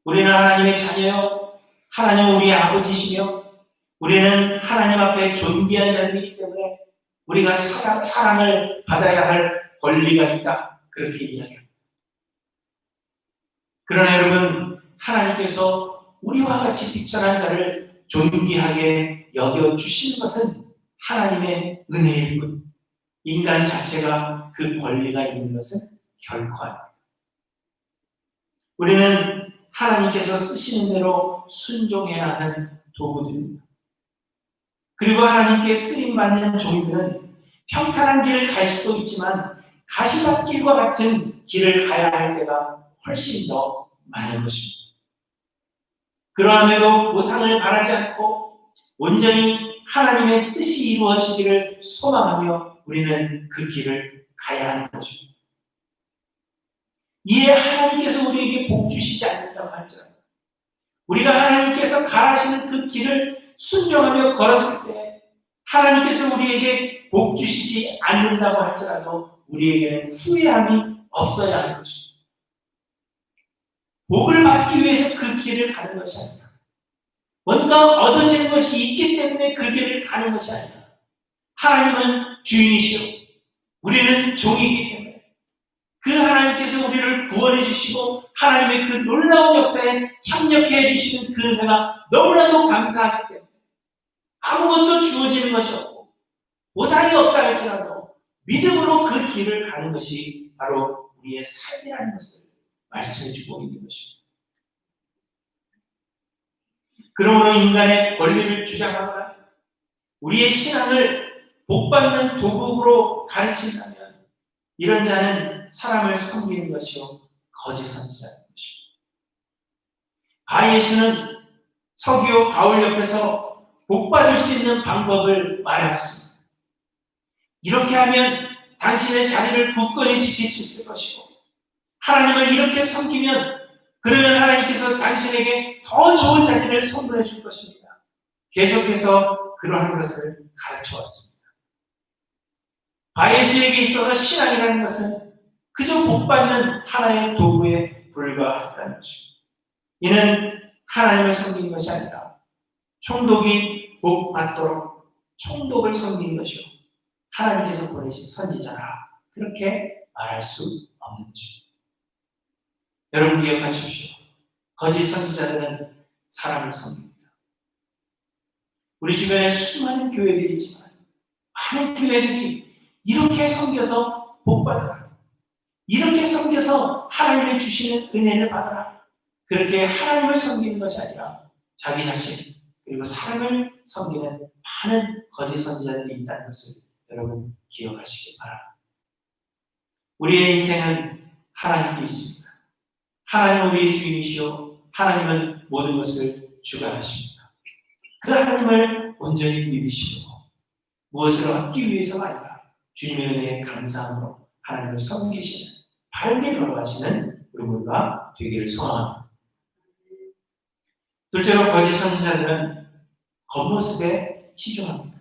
우리는 하나님의 자녀요 하나님은 우리의 아버지시며 우리는 하나님 앞에 존귀한 자들이기 때문에 우리가 사랑을 받아야 할 권리가 있다. 그렇게 이야기합니다. 그러나 여러분 하나님께서 우리와 같이 비천한 자를 존귀하게 여겨주시는 것은 하나님의 은혜일 뿐 인간 자체가 그 권리가 있는 것은 결코 아닙니다. 우리는 하나님께서 쓰시는 대로 순종해야 하는 도구들입니다. 그리고 하나님께 쓰임받는 종들은 평탄한 길을 갈 수도 있지만 가시밭길과 같은 길을 가야 할 때가 훨씬 더 많은 것입니다. 그러함에도 보상을 바라지 않고 온전히 하나님의 뜻이 이루어지기를 소망하며 우리는 그 길을 가야 하는 것입니다. 이에 하나님께서 우리에게 복 주시지 않는다고 할지라도 우리가 하나님께서 가라시는 그 길을 순종하며 걸었을 때 하나님께서 우리에게 복 주시지 않는다고 할지라도 우리에게는 후회함이 없어야 하는 것입니다. 복을 받기 위해서 그 길을 가는 것이 아니라 뭔가 얻어지는 것이 있기 때문에 그 길을 가는 것이 아니라 하나님은 주인이시오. 우리는 종이기 때문에 그 하나님께서 우리를 구원해 주시고 하나님의 그 놀라운 역사에 참여케 해주시는 그 은혜가 너무나도 감사하기 때문에 아무것도 주어지는 것이 없고 보상이 없다 할지라도 믿음으로 그 길을 가는 것이 바로 우리의 삶이라는 것을 말씀해 주고 있는 것입니다. 그러므로 인간의 권리를 주장하거나 우리의 신앙을 복받는 도구로 가르친다면 이런 자는 사람을 섬기는 것이요 거짓 선지자인 것입니다. 바예수는 서기오 바울 옆에서 복받을 수 있는 방법을 말해왔습니다. 이렇게 하면 당신의 자리를 굳건히 지킬 수 있을 것이고 하나님을 이렇게 섬기면 그러면 하나님께서 당신에게 더 좋은 자리를 선물해 줄 것입니다. 계속해서 그러한 것을 가르쳐 왔습니다. 바예수에게 있어서 신앙이라는 것은 그저 복받는 하나의 도구에 불과하다는 것입니다. 이는 하나님을 섬기는 것이 아니라 총독이 복받도록 총독을 섬기는 것이요 하나님께서 보내신 선지자라 그렇게 말할 수 없는 것입니다. 여러분 기억하십시오. 거짓 선지자들은 사람을 섬깁니다. 우리 주변에 수많은 교회들이 있지만 많은 교회들이 이렇게 섬겨서 복받아라. 이렇게 섬겨서 하나님의 주시는 은혜를 받아라. 그렇게 하나님을 섬기는 것이 아니라 자기 자신 그리고 사람을 섬기는 많은 거짓 선지자들이 있다는 것을 여러분 기억하시기 바랍니다. 우리의 인생은 하나님께 있습니다. 하나님은 우리의 주인이시오. 하나님은 모든 것을 주관하십니다. 그 하나님을 온전히 믿으시고 무엇을 얻기 위해서가 아니라 주님의 은혜에 감사함으로 하나님을 섬기시는 바른 길 걸어가시는 우리 모두가 되기를 소원합니다. 둘째로 거짓 선지자들은 겉모습에 치중합니다.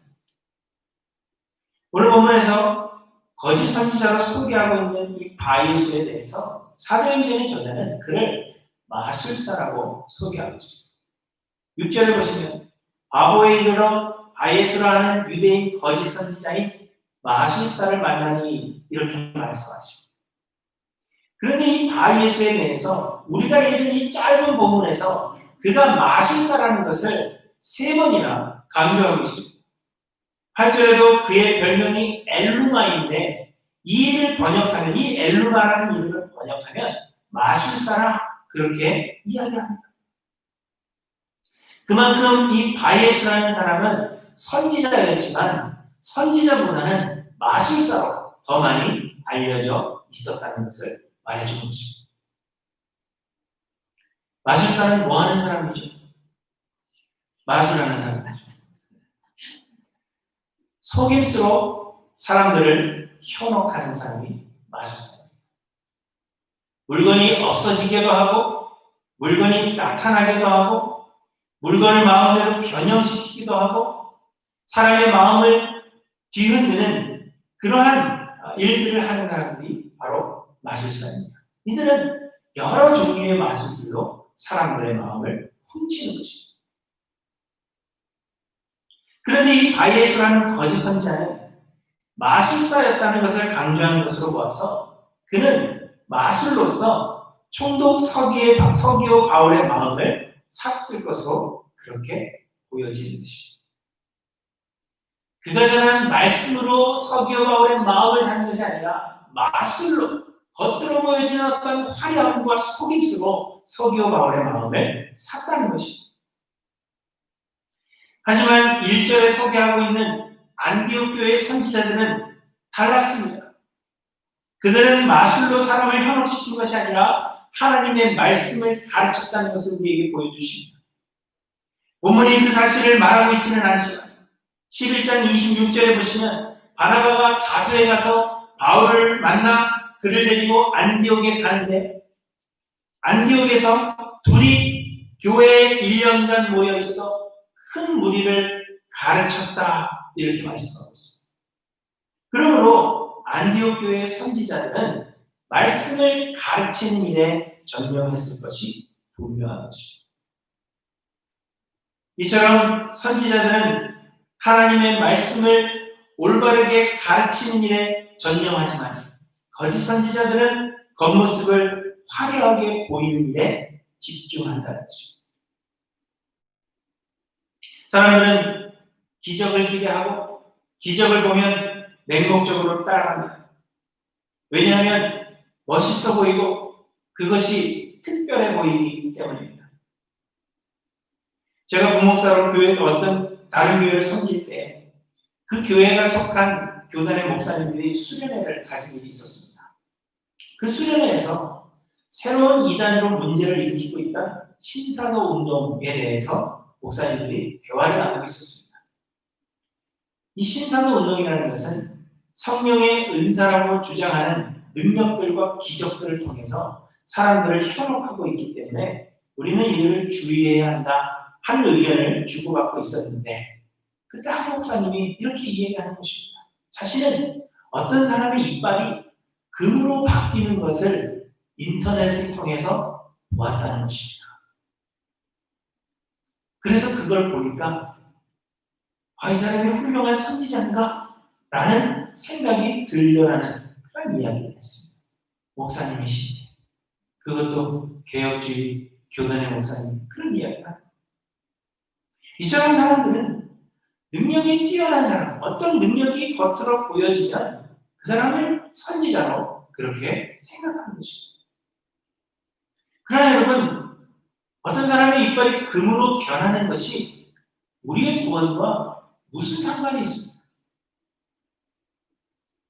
오늘 본문에서 거짓 선지자로 소개하고 있는 이 바예수에 대해서 사도행전의 저자는 그를 마술사라고 소개하고 있습니다. 6절을 보시면 바보에 이르러 바예수라 하는 유대인 거짓 선지자인 마술사를 만나니 이렇게 말씀하십니다. 그런데 이 바예수에 대해서 우리가 읽은 이 짧은 본문에서 그가 마술사라는 것을 3번이나 강조하고 있습니다. 8절에도 그의 별명이 엘루마인데 이 일을 번역하면 이 엘루마라는 이름을 번역하면 마술사라 그렇게 이야기합니다. 그만큼 이 바예수라는 사람은 선지자였지만 선지자보다는 마술사로 더 많이 알려져 있었다는 것을 말해주는 것입니다. 마술사는 뭐 하는 사람이죠? 마술하는 사람이죠. 속임수로 사람들을 현혹하는 사람이 마술사입니다. 물건이 없어지기도 하고 물건이 나타나기도 하고 물건을 마음대로 변형시키기도 하고 사람의 마음을 뒤흔드는 그러한 일들을 하는 사람들이 바로 마술사입니다. 이들은 여러 종류의 마술들로 사람들의 마음을 훔치는 것입니다. 그런데 이 바예수라는 거짓 선지자는 마술사였다는 것을 강조하는 것으로 보아서 그는 마술로서 총독 서기오 바울의 마음을 샀을 것으로 그렇게 보여지는 것입니다. 그가 전한 말씀으로 서기오 바울의 마음을 사는 것이 아니라 마술로 겉으로 보여지는 어떤 화려함과 속임수로 서기오 바울의 마음을 샀다는 것입니다. 하지만 1절에 소개하고 있는 안디옥 교회의 선지자들은 달랐습니다. 그들은 마술로 사람을 현혹시킨 것이 아니라 하나님의 말씀을 가르쳤다는 것을 우리에게 보여주십니다. 본문이 그 사실을 말하고 있지는 않지만 11장 26절에 보시면 바나바가 다소에 가서 바울을 만나 그를 데리고 안디옥에 가는데 안디옥에서 둘이 교회에 1년간 모여 있어 큰 무리를 가르쳤다 이렇게 말씀하고 있습니다. 그러므로 안디옥 교회의 선지자들은 말씀을 가르치는 일에 전념했을 것이 분명한 것입니다. 이처럼 선지자들은 하나님의 말씀을 올바르게 가르치는 일에 전념하지만 거짓 선지자들은 겉모습을 화려하게 보이는 일에 집중한다는 것입니다. 사람들은 기적을 기대하고 기적을 보면 맹목적으로 따라갑니다. 왜냐하면 멋있어 보이고 그것이 특별해 보이기 때문입니다. 제가 부목사로 어떤 다른 교회를 섬길 때 그 교회가 속한 교단의 목사님들이 수련회를 가진 일이 있었습니다. 그 수련회에서 새로운 이단으로 문제를 일으키고 있던 신사도 운동에 대해서 목사님들이 대화를 나누고 있었습니다. 이 신사도 운동이라는 것은 성령의 은사라고 주장하는 능력들과 기적들을 통해서 사람들을 현혹하고 있기 때문에 우리는 이를 주의해야 한다 하는 의견을 주고받고 있었는데 그때 한 목사님이 이렇게 이야기하는 것입니다. 자신은 어떤 사람의 이빨이 금으로 바뀌는 것을 인터넷을 통해서 보았다는 것입니다. 그래서 그걸 보니까 이 사람이 훌륭한 선지자인가? 라는 생각이 들려라는 그런 이야기를 했습니다. 목사님이십니다. 그것도 개혁주의 교단의 목사님 그런 이야기를 합니다. 이처럼 사람들은 능력이 뛰어난 사람, 어떤 능력이 겉으로 보여지면 그 사람을 선지자로 그렇게 생각하는 것입니다. 그러나 여러분, 어떤 사람의 이빨이 금으로 변하는 것이 우리의 구원과 무슨 상관이 있습니까?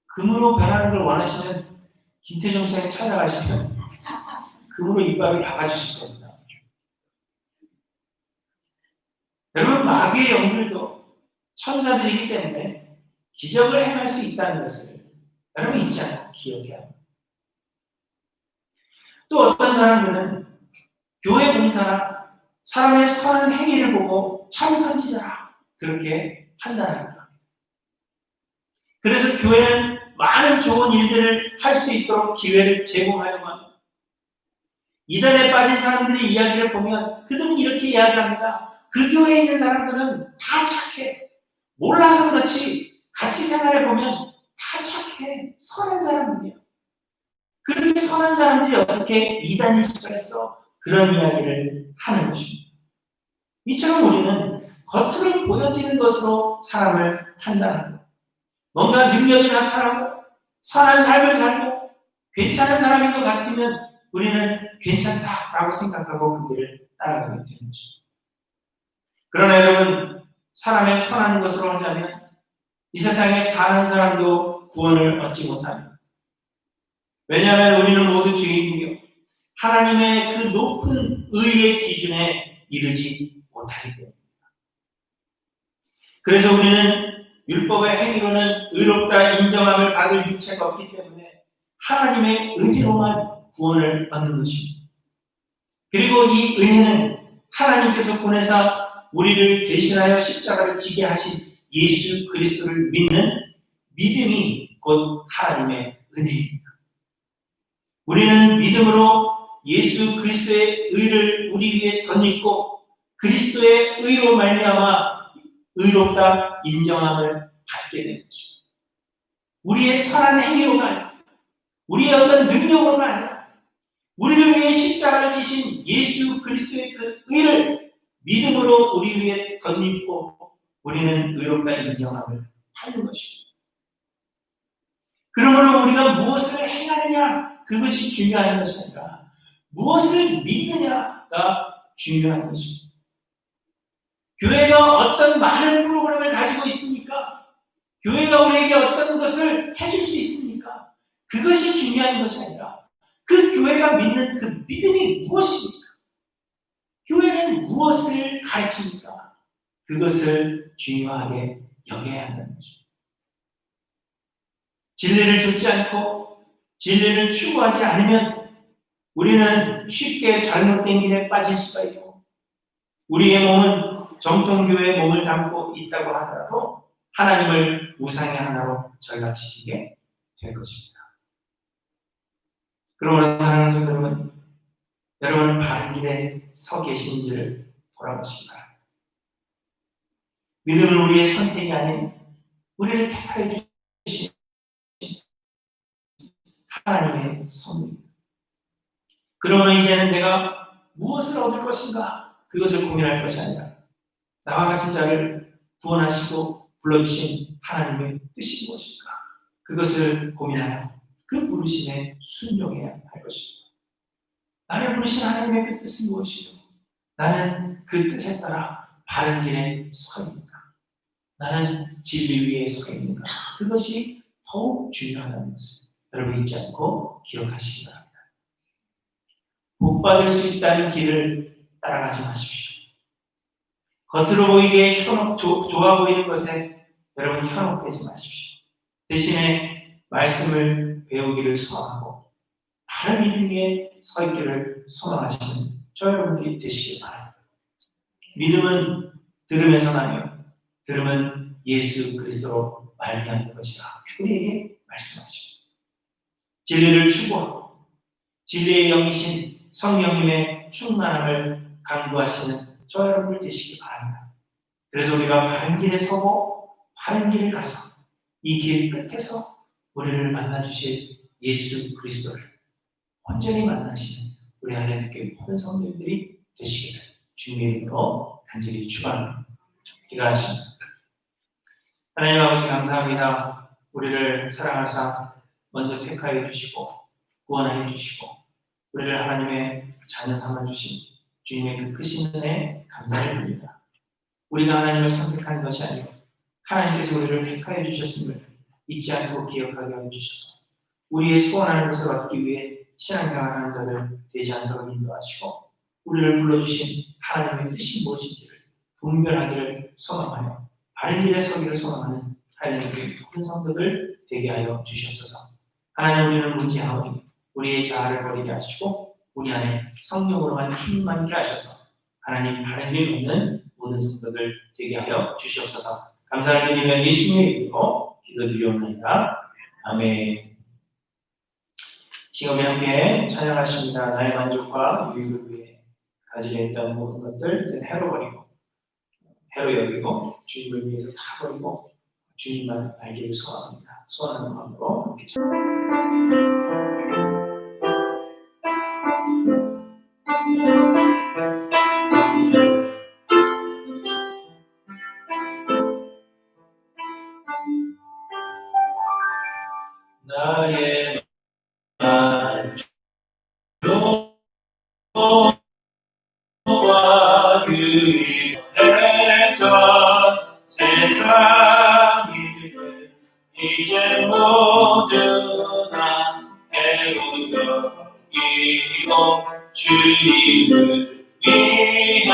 금으로 변하는 걸 원하시면 김태종 선생 찾아가시면 금으로 이빨을 박아주실 겁니다. 여러분, 마귀의 영들도 천사들이기 때문에 기적을 행할 수 있다는 것을 여러분 잊지 않고 기억해야 합니다. 또 어떤 사람들은 교회 봉사나 사람의 선한 행위를 보고 참 선지자라 그렇게 판단합니다. 그래서 교회는 많은 좋은 일들을 할 수 있도록 기회를 제공하려고 합니다. 이단에 빠진 사람들의 이야기를 보면 그들은 이렇게 이야기합니다. 그 교회에 있는 사람들은 다 착해. 몰라서 그렇지 같이 생활해보면 다 착해. 선한 사람들이야. 그렇게 선한 사람들이 어떻게 이단일 수가 있어? 그런 이야기를 하는 것입니다. 이처럼 우리는 겉으로 보여지는 것으로 사람을 판단합니다. 뭔가 능력이 나타나고 선한 삶을 살고 괜찮은 사람인 것 같으면 우리는 괜찮다라고 생각하고 그들을 따라가게 되는 것입니다. 그러나 여러분, 사람의 선한 것으로 하자면 이 세상에 단 한 사람도 구원을 얻지 못합니다. 왜냐하면 우리는 모두 죄인이요 하나님의 그 높은 의의 기준에 이르지 못하기 때문입니다. 그래서 우리는 율법의 행위로는 의롭다 인정함을 받을 육체가 없기 때문에 하나님의 은혜로만 구원을 얻는 것입니다. 그리고 이 은혜는 하나님께서 보내사 우리를 대신하여 십자가를 지게 하신 예수 그리스도를 믿는 믿음이 곧 하나님의 은혜입니다. 우리는 믿음으로 예수 그리스도의 의를 우리 위에 덧입고 그리스도의 의로 말미암아 의롭다 인정함을 받게 되는 것입니다. 우리의 선한 행위로가 아니라 우리의 어떤 능력으로가 아니라 우리를 위해 십자가를 지신 예수 그리스도의 그 의를 믿음으로 우리 위에 덧입고 우리는 의롭다 인정함을 하는 것입니다. 그러므로 우리가 무엇을 행하느냐 그것이 중요한 것이 아니라 무엇을 믿느냐가 중요한 것입니다. 교회가 어떤 많은 프로그램을 가지고 있습니까? 교회가 우리에게 어떤 것을 해줄 수 있습니까? 그것이 중요한 것이 아니라 그 교회가 믿는 그 믿음이 무엇입니까? 교회는 무엇을 가르칩니까? 그것을 중요하게 여겨야 한다는 것입니다. 진리를 좇지 않고 진리를 추구하지 않으면 우리는 쉽게 잘못된 길에 빠질 수가 있고, 우리의 몸은 정통교회의 몸을 담고 있다고 하더라도 하나님을 우상의 하나로 전락시키게 될 것입니다. 그러므로 사랑하는 성도 여러분, 여러분은 바른 길에 서 계시는지를 돌아보시기 바랍니다. 믿음은 우리의 선택이 아닌 우리를 택하여 주신 하나님의 선물입니다. 그러므로 이제는 내가 무엇을 얻을 것인가, 그것을 고민할 것이 아니라 나와 같은 자를 구원하시고 불러주신 하나님의 뜻이 무엇인가, 그것을 고민하여 그 부르심에 순종해야 할 것입니다. 나를 부르신 하나님의 그 뜻은 무엇이고, 나는 그 뜻에 따라 바른 길에 서 있는가, 나는 진리 위에 서 있는가, 그것이 더욱 중요하다는 것을 여러분 잊지 않고 기억하시기 바랍니다. 복 받을 수 있다는 길을 따라가지 마십시오. 겉으로 보이기에 좋아 보이는 것에 여러분 현혹되지 마십시오. 대신에 말씀을 배우기를 소망하고 바른 믿음 위에 서 있기를 소망하시는 저 여러분들이 되시길 바랍니다. 믿음은 들음에서 나며 들음은 예수 그리스도로 말미암는 것이라 우리에게 말씀하십니다. 진리를 추구하고 진리의 영이신 성령님의 충만함을 강구하시는 저 여러분들 되시기 바랍니다. 그래서 우리가 바른 길에 서고 바른 길을 가서 이 길 끝에서 우리를 만나주실 예수 그리스도를 온전히 만나시는 우리 하나님께 모든 성도들이 되시기를 주님의 이름으로 간절히 축원합니다. 기도하십니다. 하나님 아버지 감사합니다. 우리를 사랑하사 먼저 택하여 주시고 구원하여 주시고 우리를 하나님의 자녀 삼아주신 주님의 그 크신 은혜에 감사를 드립니다. 우리가 하나님을 선택한 것이 아니고 하나님께서 우리를 택하여 주셨음을 잊지 않고 기억하게 하여 주셔서 우리의 소원하는 것을 얻기 위해 신앙생활하는 자들 되지 않도록 인도하시고 우리를 불러주신 하나님의 뜻이 무엇인지를 분별하기를 소망하여 바른 길에 서기를 소망하는 하나님의 모든 성도들 되게 하여 주시옵소서. 하나님, 우리는 문제하오니 우리의 자아를 버리게 하시고 우리 안에 성령으로만 충만케 하셔서 하나님 바른 길 걷는 모든 성도들 되게 하여 주시옵소서. 감사드리며 예수님의 이름으로 기도드리옵나이다. 아멘. 지금 함께 찬양하십니다. 나의 만족과 유익을 위해 가지려 했던 모든 것들 해로 버리고 해로 여기고 주님을 위해서 다 버리고 주님만 알기를 소원합니다. 소원하는 마음으로 함께 나의 만족과 유익했던 세상 일을 이제 모두 다 해로 여기고 주님을 위해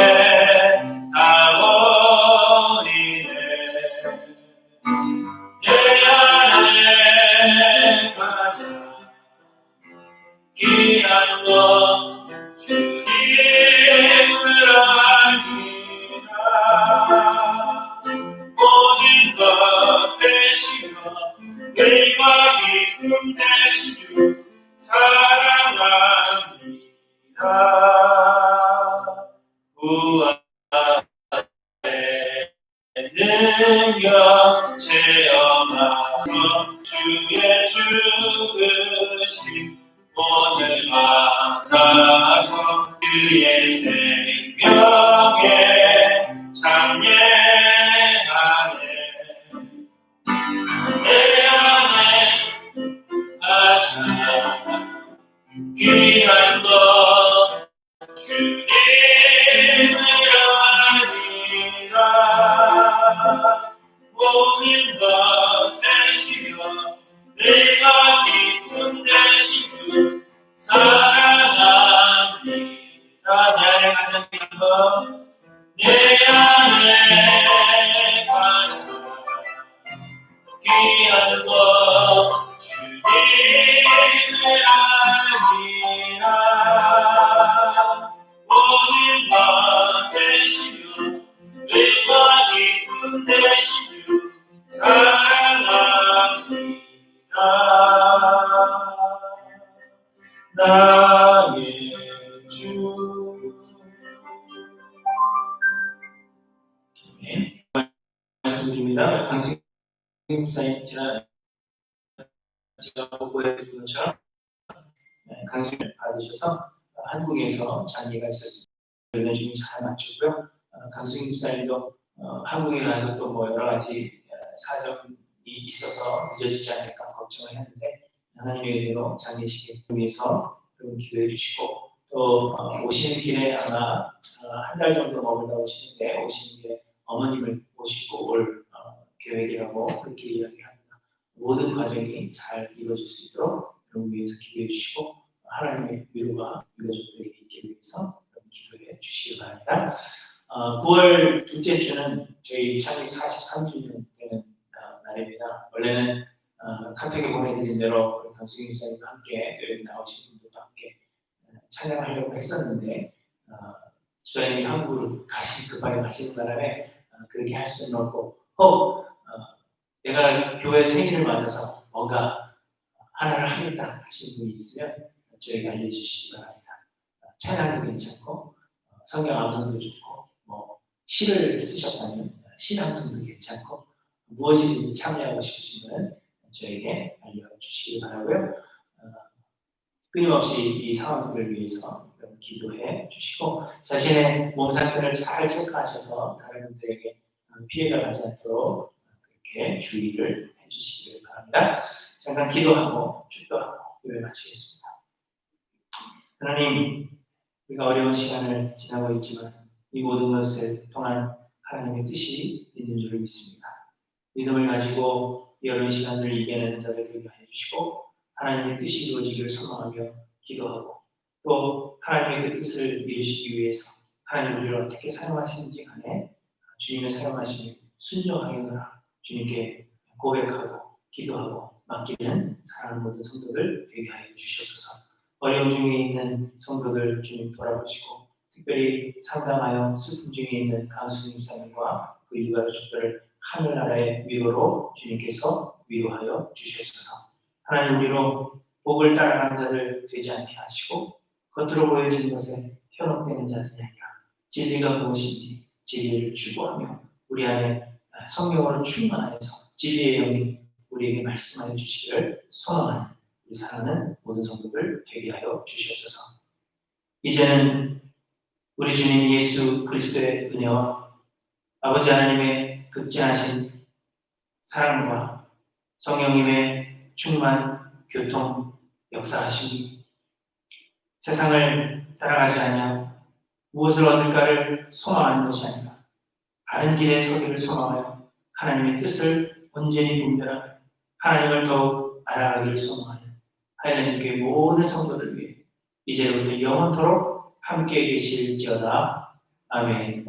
다 버리네. 내 안에 가장 귀한 것 주님을 알기라. 모든 것 되시며 의와 기쁨 되신 주 사랑합니다. 부활의 능력 체험하서 주의 죽으심 오늘 만나서 그의 생명에 참여하네. 내 안에 가장 귀한 것 주님을 알리라. 모든 것 되시며 내가 기쁨 되신 주 사랑합니다. 내 안에 가장 귀한 것, 내 안에 가장 귀한 것 나의 주. 네, 말씀드립니다. 강승 사님 제가 보고해드린 것처럼 강승을 받으셔서 한국에서 장례가 있었습니다. 연례중이 잘 맞췄고요. 강승 집사님도 한국에 가서 또 뭐 여러 가지 사정이 있어서 늦어지지 않을까 걱정을 했는데 하나님의 은혜로 장례식에 위해서 기도해 주시고 또 오시는 길에 아마 한 달 정도 머물다 오시는데 오시는 길에 어머님을 모시고 올 계획이라고 그렇게 이야기합니다. 모든 과정이 잘 이루어질 수 있도록 여러분 위해서 기도해 주시고 하나님의 위로가 유가족들에게 있기 위해서 기도해 주시기 바랍니다. 9월 둘째 주는 저희 창립 43주년 되는 날입니다. 원래는 카톡에 보내드린 대로 우리 강수경 기사님과 함께 여기 나오신 분들과 함께 찬양하려고 했었는데 집사님이 한국으로 급하게 가시는 바람에 그렇게 할 수는 없고 내가 교회 생일을 맞아서 뭔가 하나를 하겠다 하시는 분이 있으면 저에게 알려주시기 바랍니다. 찬양도 괜찮고 성경 암송도 좋고 뭐 시를 쓰셨다면 신앙송도 괜찮고 무엇이든지 참여하고 싶으신 분은 저에게 알려주시기 바라고요. 끊임없이 이 상황들을 위해서 기도해 주시고 자신의 몸 상태를 잘 체크하셔서 다른 분들에게 피해가 가지 않도록 그렇게 주의를 해주시기 바랍니다. 잠깐 기도하고 축도하고 기도를 마치겠습니다. 하나님, 우리가 어려운 시간을 지나고 있지만 이 모든 것을 통한 하나님의 뜻이 있는 줄 믿습니다. 믿음을 가지고 이 어려운 시간을 이겨내는 자를 되게 해주시고 하나님의 뜻이 이루어지기를 소망하며 기도하고 또 하나님의 그 뜻을 이루시기 위해서 하나님 우리를 어떻게 사용하시는지 간에 주님의 사용하심에 순종하여라 주님께 고백하고 기도하고 맡기는 사랑하는 모든 성도들 되게 하여 주시옵소서. 어려움 중에 있는 성도들 주님 돌아보시고 특별히 상담하여 슬픔 중에 있는 강수님 사님과 그 유가족들을 하늘나라의 위로로 주님께서 위로하여 주시옵소서. 하나님 우리로 복을 따라가는 자들 되지 않게 하시고 겉으로 보여지는 것에 현혹되는 자들이 아니라 진리가 무엇인지 진리를 추구하며 우리 안에 성령으로 충만하여서 진리의 영이 우리에게 말씀하여 주시기를 소망하는 우리 사랑하는 모든 성도들 되게 하여 주시옵소서. 이제는 우리 주님 예수 그리스도의 은혜와 아버지 하나님의 극진하신 사랑과 성령님의 충만 교통 역사하심이 세상을 따라가지 아니하고 무엇을 얻을까를 소망하는 것이 아니라 바른 길에 서기를 소망하여 하나님의 뜻을 온전히 분별하며 하나님을 더욱 알아가기를 소망하는 하나님 교회 모든 성도들 위해 이제부터 영원토록 함께 계실지어다. 아멘.